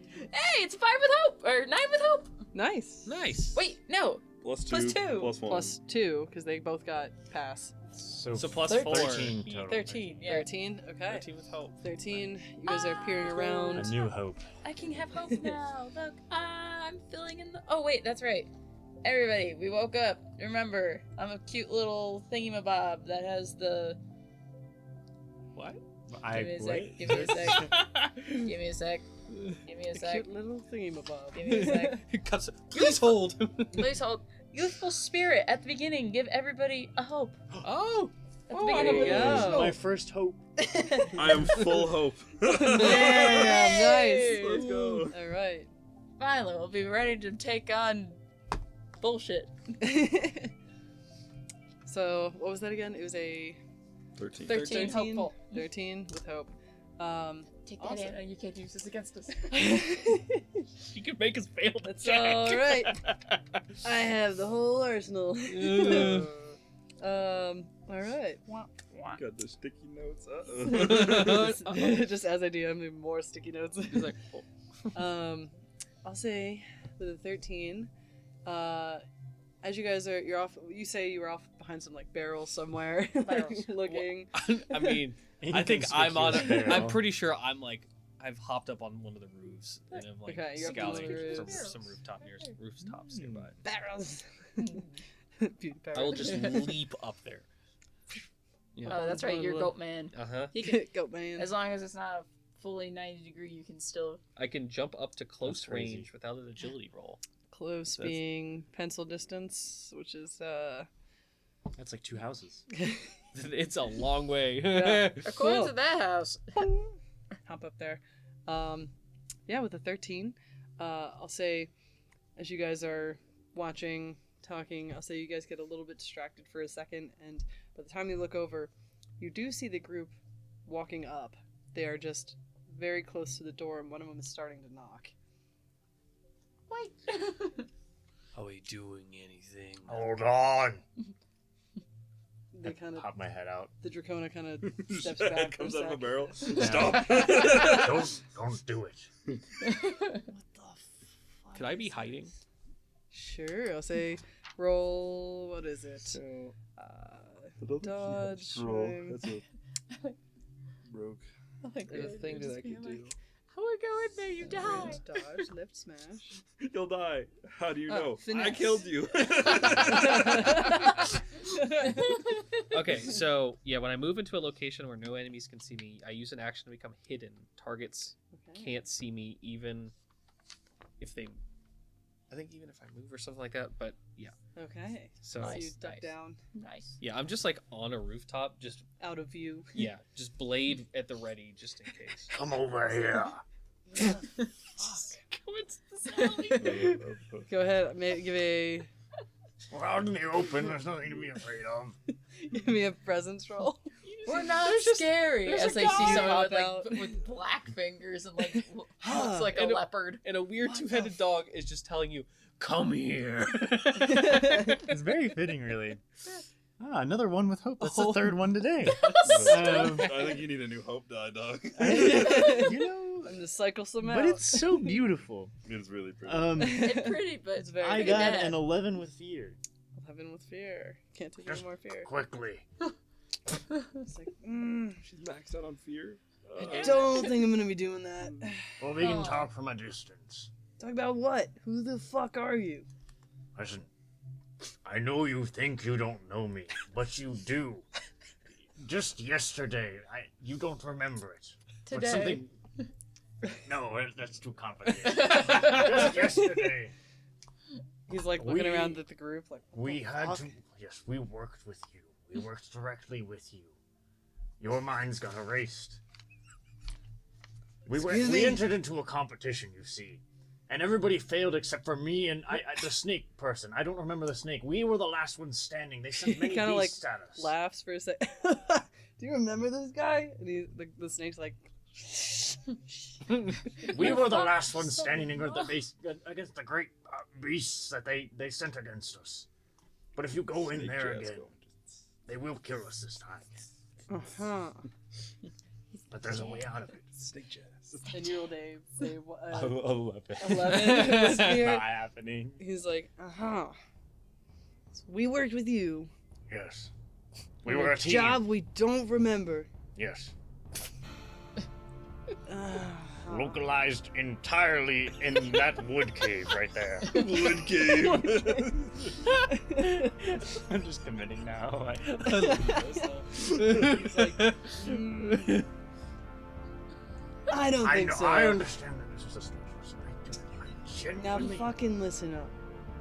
it's 5 with hope! Or 9 with hope! Nice. Nice. Wait, no. +2, +2. +1. +2, because they both got pass. So plus 4. 13 total. 13, yeah. 13, okay. 13 with hope. 13, you guys are peering A around. new hope. I can have hope now. Look, I'm filling in the. Oh, wait, that's right. Everybody, we woke up. Remember, I'm a cute little thingy-mabob that has the. What? I Give me a sec. wait. Give me a sec. Give me a sec. Give me a A sec. cute little thingy-mabob. Give me a sec. Cuts. Please hold. Please hold. Youthful spirit at the beginning. Give everybody a hope. Oh. At the Oh, beginning. there you go. My first hope. I am full hope. Yeah, nice. Let's go. Alright. Finally, we'll be ready to take on bullshit. So, what was that again? It was a 13. 13 hopeful. 13 with hope. Take that, Awesome. Anna. You can't use this against us. You can make us fail the That's check. alright. I have the whole arsenal. Alright. Got the sticky notes. Uh-oh. Just as I do, I'm doing more sticky notes. He's like, oh. I'll say with a 13, as you guys are, you're off, you say you were off behind some like barrels somewhere, Barrels. looking. I mean, I think I'm on. I'm pretty sure I'm like. I've hopped up on one of the roofs and I'm like Okay, you're up on one of scouting the for roofs. some rooftops nearby. Barrels. Beauty I will barrels. just leap up there. Yeah. Oh, that's right. You're Goat Man. Uh huh. He can, Goat man. as long as it's not a fully 90 degree, you can still. I can jump up to close That's crazy. range without an agility roll. Close That's- being pencil distance, which is That's like 2 houses. It's a long way. Yeah. According Cool. to that house. hop up there. Yeah, with a 13, I'll say as you guys are watching, talking, I'll say you guys get a little bit distracted for a second, and by the time you look over, you do see the group walking up. They are just very close to the door, and one of them is starting to knock. Wait. Are we doing anything? Hold on. They kind of Pop my head out. the Dracona kind of His steps head back. comes for out of a sec. barrel. Stop. Stop. Don't do it. What the fuck? Could I be is hiding? this? Sure, I'll say roll. What is it? So, Dodge. roll. swing. That's a rogue. There's a thing that I could do. How we go in there? You die. Right, dodge, left smash. You'll die. How do you Oh, know? I finesse. killed you. Okay, so yeah, when I move into a location where no enemies can see me, I use an action to become hidden. Targets Okay. can't see me even if they. I think even if I move or something like that, but yeah. Okay. So So you Nice, duck nice. down, Nice. Yeah, I'm just like on a rooftop, just out of view. yeah, just blade at the ready, just in case. Come over here. Go into this alley. Go ahead. Give a We're out in the open. There's nothing to be afraid of. give me a presence roll. We're not There's just- scary. there's As a I see guy someone with, pop out. with black fingers and like looks Huh. like a And a- leopard. And a weird What two-headed the dog is just telling you, "Come here." It's very fitting, really. Ah, another one with hope. That's the third one today. I think you need a new hope die, dog. You know, I'm to cycle some but out. it's so beautiful. It's really pretty. It's pretty, but It's very I pretty. got bad. an 11 with fear. 11 with fear. Can't take Just any more fear. quickly. It's like, She's maxed out on fear. I don't think I'm gonna be doing that. Well, we can Oh. talk from a distance. Talk about what? Who the fuck are you? Listen, I know you think you don't know me, but you do. Just yesterday, you don't remember it. But Today. something... No, that's too complicated. Just yesterday, He's like looking We- around at the group, like, what we the had fuck? to... Yes, we worked with you. We worked directly with you. Your minds got erased. Excuse We me? entered into a competition, you see. And everybody failed except for me and the snake person. I don't remember the snake. We were the last ones standing. They sent many Kinda, like, beasts at us. Laughs for a sec. Do you remember this guy? And the snake's like, We were the last ones standing against the great beasts that they sent against us. But if you go in Snake there jazz again, going. they will kill us this time. uh-huh. But there's a way out of it. Snake jazz. And you rolled a 11. 11 with fear. Not happening. He's like, uh-huh. So we worked with you. Yes. We on were a a team. job we don't remember. Yes. Uh-huh. Localized entirely in that wood cave right there. Wood cave. I'm just committing now. He's like, I don't I think know. so. I understand that this is a strange person. I Now genuinely. fucking listen up.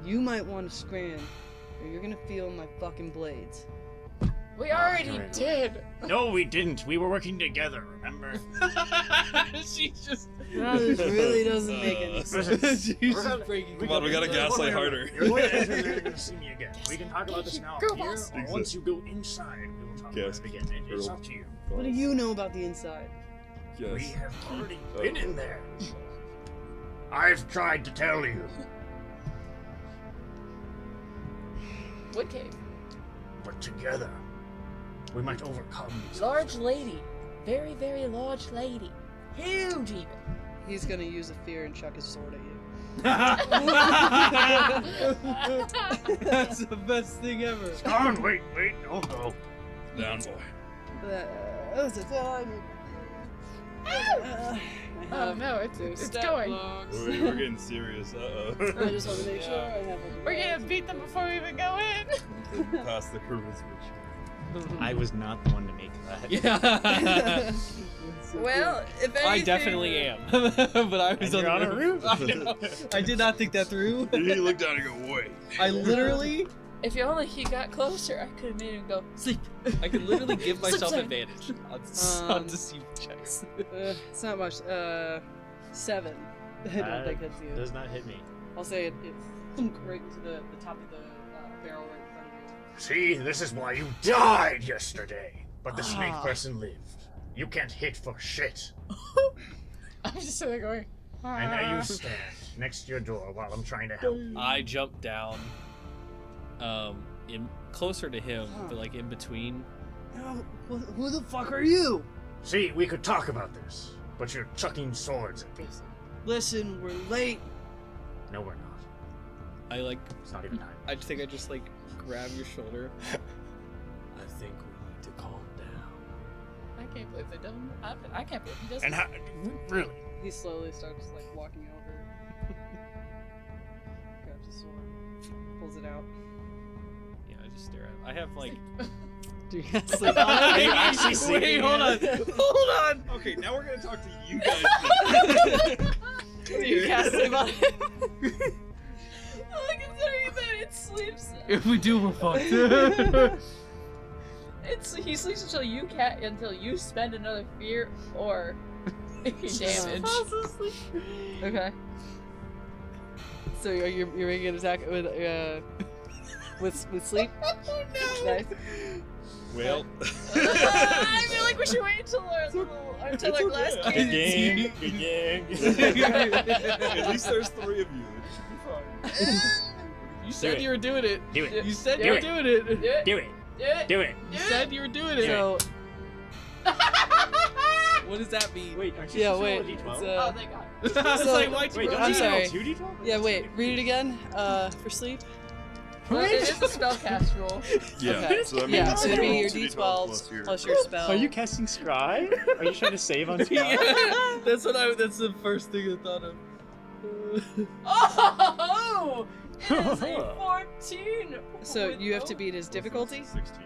You might want to scram, or you're gonna feel my fucking blades. We already Alright. did. No, we didn't. We were working together. Remember? She's just. No, this really doesn't make any sense. Listen, just breaking. Come on, we gotta gaslight harder. You're going to enter there. You're going to see me again. We can talk about this now Girl here, boss. or once you go inside, we will talk Yes. about it again. It's up to you. What do you know about the inside? We Yes. have already been in there. I've tried to tell you, Wood cave. but together we might overcome these Large lady. Very, very large lady. Huge even. He's gonna use a fear and chuck his sword at you. That's the best thing ever. Søren, wait, don't go. Down, boy. That's a time. Oh no, it's going. We're getting serious. Uh-oh. I just want to make sure I have a We're gonna beat them before we even go in. Past the charisma I was not the one to make that. Yeah. Well, if anything, I definitely am. But I was And you're on on the a roof. roof. I know. I did not think that through. check. You look down and go, wait. I literally, If he got closer, I could have made him go sleep. I could literally give myself Sleep. advantage on Um, deceive checks. It's not much. 7. I don't think that's you. Does not hit me. I'll say it thunk right into the top of the barrel right in front of you. See, this is why you died yesterday. But the snake person lived. You can't hit for shit. I'm just sitting there going. And now you stand next to your door while I'm trying to help. I jump down, in closer to him, but like in between. No, who the fuck are you? See, we could talk about this, but you're chucking swords at me. Listen, we're late. No, we're not. I like. It's not even time. I think I just like grab your shoulder. I think we need to calm down. I can't believe they don't. I can't believe he doesn't. And how? Really? He slowly starts like walking over. Grabs his sword, pulls it out. Yeah, I just stare at him. I have like. Do you guys sleep on Are it? you actually sleeping? Hold on. Hold on. Okay, now we're gonna talk to you guys. Do you cast sleep on it? Considering that it sleeps. If we do, we're fucked. He sleeps until you spend another fear or damage. Okay. So you're making an attack with sleep? Oh no! Nice. Well, I feel like we should wait until our last game. Good game. at least there's 3 of you. It should be fine. You said you were doing it. Do it. You said Do you were it. doing it. Do it. Do it. Do it. Do it. You said you were doing it. So What does that mean? Wait, aren't you yeah, supposed wait. to roll a It's, D12? Oh, thank God. I was So- like, why'd you Wait, roll don't I'm you that? roll sorry. 2d12? yeah, wait. Read it again. For sleep. Well, it is a spellcast roll. Yeah, Okay. so that means Yeah, so it'd be roll your 2d12 d12s plus your spell. Are you casting Scry? Are you trying to save on Scry? Yeah, that's that's the first thing I thought of. Oh! It is a 14! So with you have to no- beat his difficulty, 16.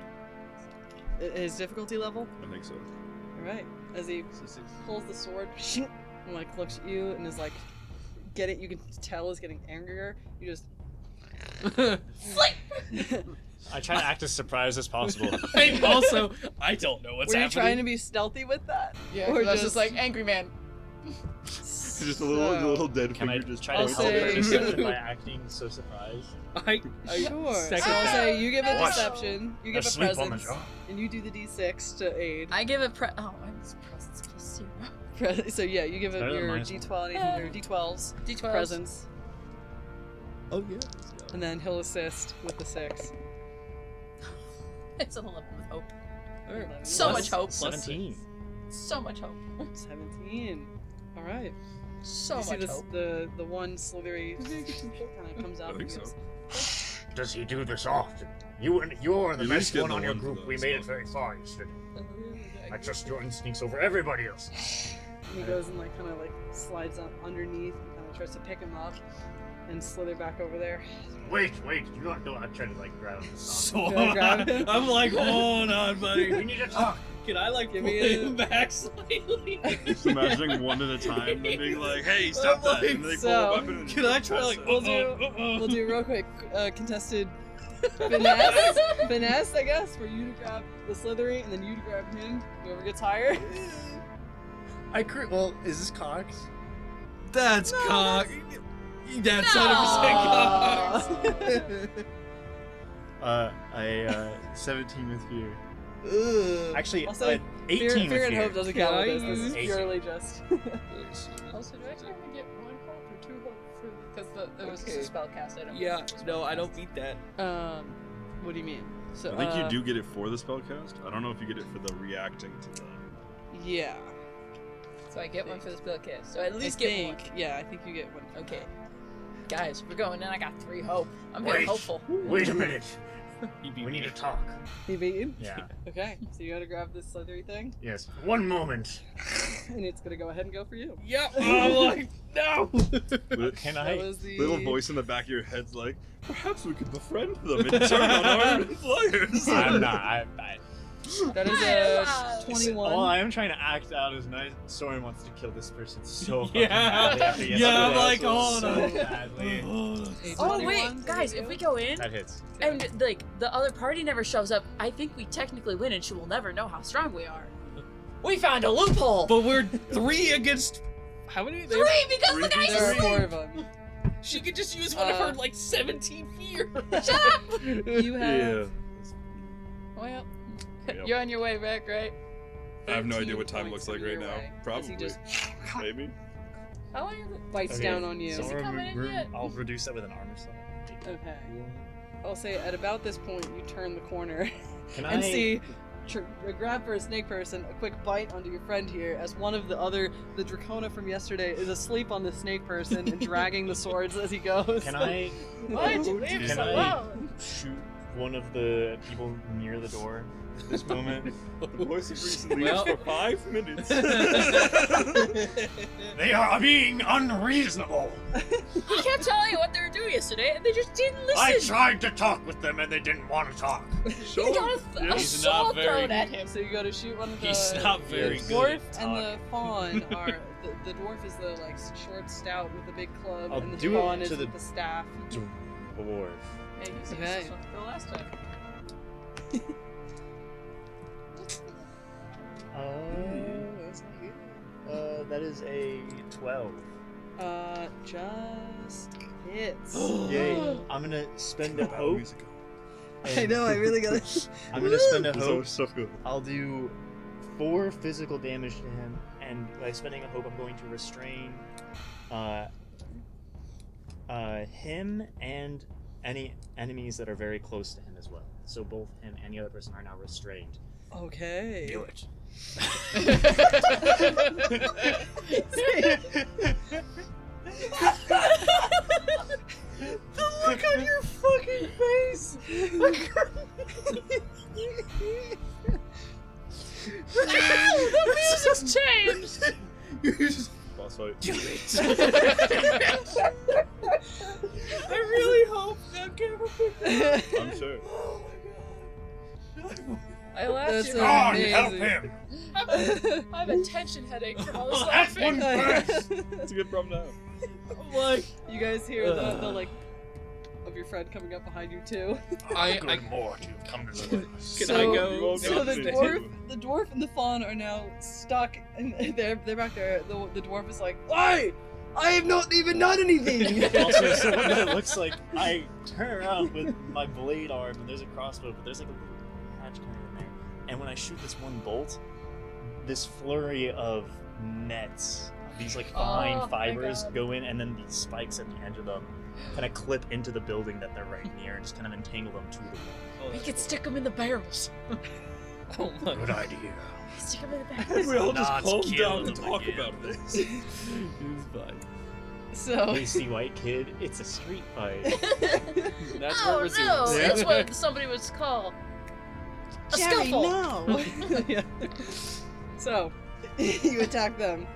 his difficulty level. I think so. All right. As he pulls the sword, and like looks at you and is like, you can tell is getting angrier. You just. I try to act as surprised as possible. I don't know what's Were you happening. trying to be stealthy with that? Yeah, Or I was just just- like, angry man. Just a little dead Can I figure just try I'll to points say- at help you. by acting so surprised? Sure. So second I'll that. say you give a What? deception, you give a Asleep on the presence, job. and you do the d6 to aid. I give a mine's presence plus 0. So yeah, you give Better it than your minus one. d20 or d12s D12. presence, Oh yeah. and then he'll assist with the 6. It's an 11 with hope. Alright. So much hope. 17. So much hope. 17. All right. So You see much this, hope. the one slithery kind of comes out. I think and so. goes, Does he do this often? You're the You best least get one the on your one group. for We the made it spell. very far yesterday. I trust your instincts over everybody else. And he goes and like kind of like slides up underneath and kind of tries to pick him up and slither back over there. Wait, you don't know. I'm trying to like grab him. So Can I grab him? I'm like, hold on, buddy. We need to talk. Can I like Give pull me a- him back slightly? Just imagining one at a time and being like, hey, stop that. And they pull So, a weapon and Can I try like? We'll do real quick contested finesse, I guess, for you to grab the slithery and then you to grab him. Whoever gets higher. Well, is this Cox? That's Cox. That's 100% Cox. I 17 with fear. Ugh. Actually, I'll say 18 Fear with and fear. hope doesn't count with this. This is 18. purely just. Also, do I actually have to get 1 hope or 2 hope for because it was Okay. just a spell cast. I don't Yeah. know if it was No, I spellcast. don't beat that. What do you mean? So I think you do get it for the spellcast. I don't know if you get it for the reacting to the. Yeah. So I get 1 for the spell cast. So I at I least get think. 1. Yeah, I think you get one. Okay. Guys, we're going in. I got 3 hope. I'm Wait. getting hopeful. Wait a minute. You beat We me. need to talk. You beaten? Yeah. Okay, so you gotta grab this slithery thing, Yes. One moment. and it's gonna go ahead and go for you. Yep. I'm like, no. Can That I? was the Little voice in the back of your head's like, perhaps we could befriend them and turn on our players. I'm not. That is a 21. Well, I am trying to act out as nice. Søren wants to kill this person so fucking Yeah. badly after Yeah, yesterday. I'm like, So hold on. badly. A Oh 21 wait, for guys, you. if we go in That hits. and like the other party never shows up, I think we technically win, and she will never know how strong we are. We found a loophole. But we're 3 against. How many? 3 because the guy's There are asleep. 4 of them. She could just use one of her like 17 fear. Shut up! You have Well, Yep. you're on your way back, right? I have no 13 idea what time points looks like coming right your now. way as Probably. he just Maybe. How long is it? bites down on you. So he coming in yet? I'll reduce that with an armor slot. Okay. I'll say at about this point, you turn the corner Can and I see, grab for a snake person, a quick bite onto your friend here, as one of the Dracona from yesterday is asleep on the snake person and dragging the swords as he goes. Can I Why'd you leave us Can I- alone? shoot one of the people near the door at this moment? The voice of reason leaves Well- for 5 minutes. They are being unreasonable. He kept telling you what they were doing yesterday, and they just didn't listen. I tried to talk with them and they didn't want to talk. You got a He's saw not very- thrown at him. So you go to shoot one of the. He's not very the good dwarf at and the fawn are the dwarf is the like short stout with the big club, I'll and the do it fawn to is the- with the staff. Dwarf. Hey, you used Okay. this one the last time. That is a 12. Just hits. Yay! I'm gonna spend a hope. I know, I really gotta. I'm gonna spend a This hope. was so good. I'll do 4 physical damage to him, and by spending a hope, I'm going to restrain him and any enemies that are very close to him as well. So both him and the other person are now restrained. Okay. Do it. The look on your fucking face! The music's changed! Boss fight. I really hope that camera picked that up. I'm sure. I laughed That's you. God, amazing. help him! I have a tension headache from all this Oh, that's laughing. one burst! That's a good problem to have. Like, you guys hear the like of your friend coming up behind you too. Good Lord, you've come to the worst. Can So- I You go? won't So the get to dwarf and the fawn are now stuck, and they're back there. The dwarf is like, "Why? I have not even done anything." Also, so what that looks like, I turn around with my blade arm, and there's a crossbow, but there's like a little hatch kind of in there. And when I shoot this one bolt, this flurry of nets, these like fine Oh, my fibers God. go in, and then these spikes at the end of them kind of clip into the building that they're right near, and just kind of entangle them to the wall. We could stick them in the barrels. Oh my Good idea. Stick them in the I think barrels. we all just Not calm kill down and them talk again. about this. It's fine. So Pasty white kid, it's a street fight. That's Oh what no! we're That's what somebody would call a Jerry, scuffle. no! yeah. So you attack them.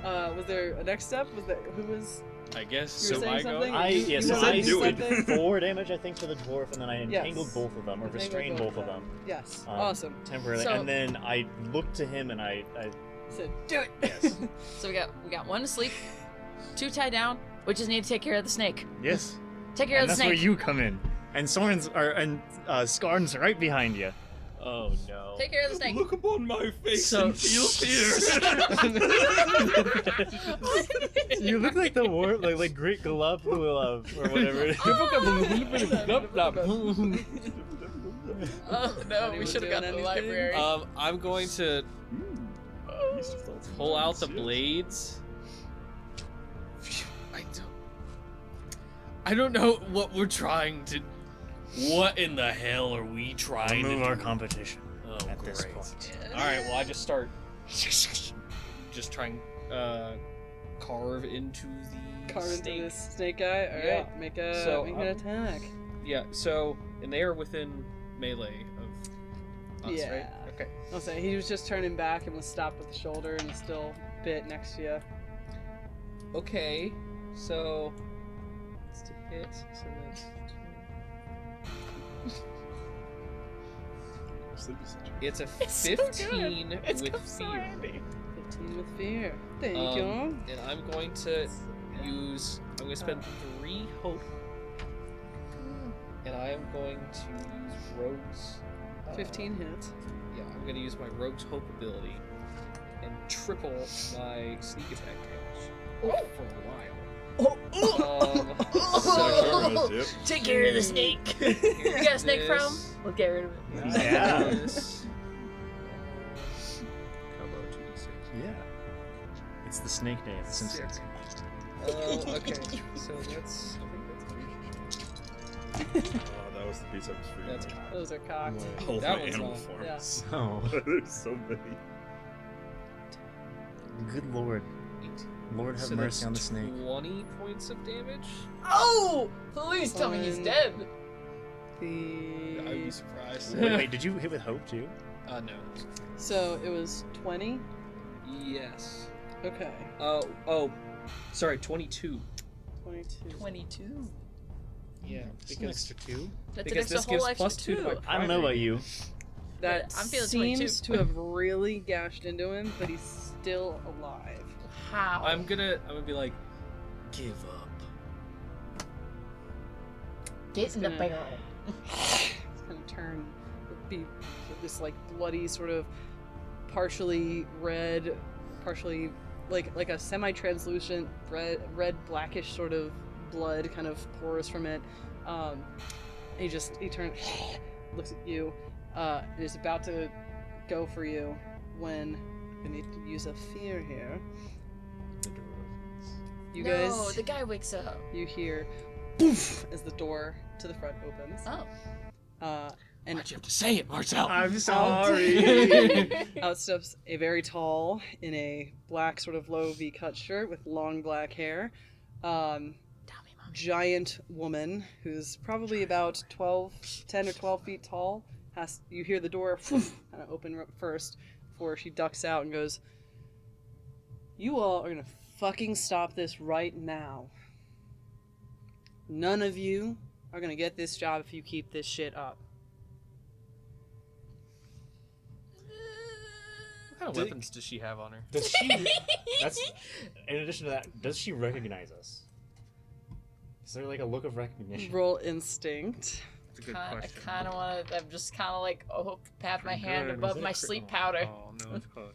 Was there a next step? Was there who was? I guess You were so. saying I go. something? Yeah, You so said I do it. something? 4 damage, I think, to the dwarf, and then I Yes. entangled both of them, or Entangled restrained both of them. Yes. Um, Awesome. Temporarily, So- and then I looked to him and I Said, do it. yes, So we got one asleep, 2 tied down. We just need to take care of the snake. yes, Take care and of the that's where snake. you come in, and Skarn's right behind you. Oh no. Take care of the snake. Look upon my face So- and feel fear. You look like the war, like Great Galapagos or whatever. Oh no, Anyone we should have got doing the anything? library. I'm going to pull out the blades. I don't know what we're trying to. What in the hell are we trying Remove to our do? competition Oh, at this great. point. All right. Well, I just start. Just trying carve into the Carve into snake. this snake guy. All right. Yeah. Make So, an attack. Yeah. So, and they are within melee of us, Yeah. right? Okay. I'll say he was just turning back and was stopped with the shoulder and still bit next to you. Okay. So it's to hit. So that's. It's a It's so good. 15 It's with so fear. handy. 15 with fear. Thank you. And I'm going to use. I'm going to spend 3 hope. And I am going to use Rogue's. 15 hits. Yeah, I'm going to use my Rogue's Hope ability and triple my sneak attack damage for a while. Alright, yep. Take care of the snake. You got a snake problem? We'll get rid of it. Yeah. Combo 2d6. Yeah. It's the snake day at the Simpsons. Okay. So that's. Oh, that was the piece I was reading. That's Those are cocked. All that my one's animal wrong. Yeah. forms. Oh, There's so many. good lord. Lord have So mercy on the that's snake. 20 points of damage. Oh! Please tell me he's One. dead. I'd be The surprised. Wait, did you hit with hope too? No. so it was 20. Yes. Okay. Oh. Sorry, 22. 22. 22. Yeah. Just an extra 2. That's Because an extra this whole gives extra plus 2 to my 2. I don't know about you. That I'm feeling seems 22. to have really gashed into him, but he's still alive. How? I'm gonna be like, give up. Get in the gonna- barrel. It's gonna turn, be this like bloody sort of partially red, partially like a semi-translucent red blackish sort of blood kind of pours from it. He turns, looks at you, and is about to go for you when I need to use a fear here. You No, guys, the guy wakes up. you hear poof as the door to the front opens. Oh. And Why'd you have to say it, Marcel? I'm sorry. out steps a very tall, in a black sort of low V-cut shirt with long black hair, giant woman who's probably about 10 or 12 feet tall. You hear the door kind of open first before she ducks out and goes, "You all are gonna fucking stop this right now. None of you are gonna get this job if you keep this shit up." What kind of weapons does she have on her? Does she? That's. In addition to that, does she recognize us? Is there like a look of recognition? Roll instinct. That's a good I question. kind of want to. I'm just kind of like, pat my hand good. above Was it my a sleep powder. Oh no, it's close.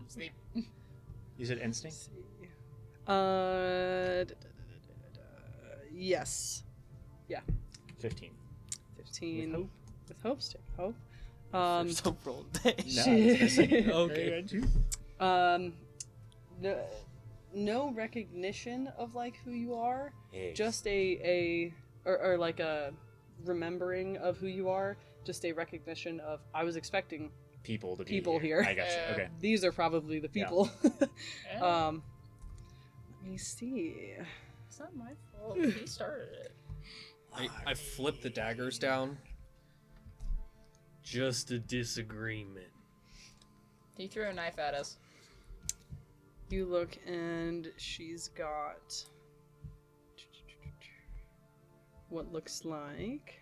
Sleep. You said instinct? Yes. 15. 15. With hope? With hope stick. Hope. So roll dice. Okay. No recognition of like who you are. Hey. Just or like a remembering of who you are. Just a recognition of, I was expecting people to be people here. I gotcha. Okay. these are probably the Yeah. people. Yeah, Let me see. it's not my fault. He started it. I flipped the daggers down. Just a disagreement. He threw a knife at us. You look and she's got what looks like.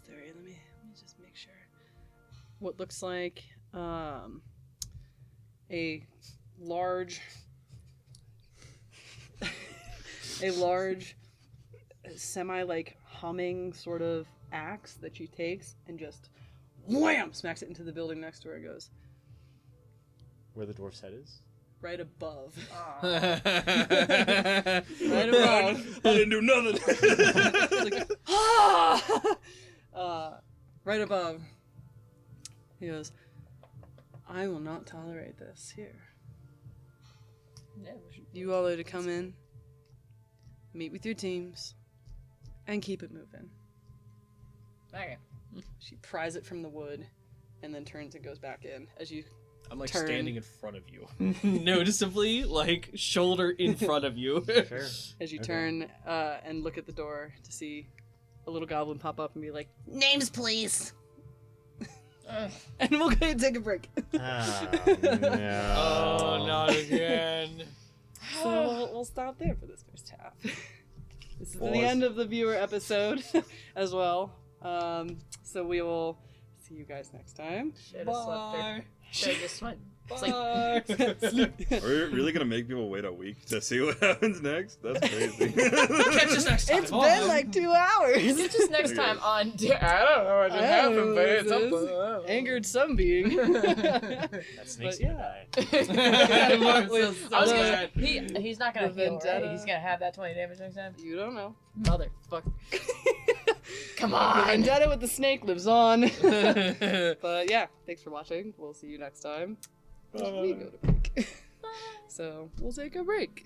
Sorry, let me just make sure. What looks like a large semi like humming sort of axe that she takes and just wham smacks it into the building next to her and goes Where the dwarf's head is? right above. Aw. Right above. I didn't do nothing. Like, ah! Right above. He goes, "I will not tolerate this here. Yeah, we should- You all are to come in, meet with your teams, and keep it moving." Okay. She pries it from the wood and then turns and goes back in as you I'm like Turn. standing in front of you, noticeably like shoulder in front of you. Sure. as you Okay. turn and look at the door to see a little goblin pop up and be like, Names, please. Ugh. "And we'll go and take a break." Oh, no. Oh, not again. So we'll stop there for this first half. This is the Pause. end of the viewer episode as well. So we will See you guys next time. Should have slept her. Should have just went. Bye. Are we really gonna make people wait a week to see what happens next? That's crazy. Catch us next time. It's been like 2 hours. Just next time on. I don't know what just I don't happened, know but what it's this up. is. Angered some being. That snake's But gonna yeah. die. I was gonna, he's not gonna The heal, right? vendetta. He's gonna have that 20 damage next time. You don't know. Motherfucker. Come The on. vendetta with the snake lives on. But yeah, thanks for watching. We'll see you next time. We go to break. So we'll take a break.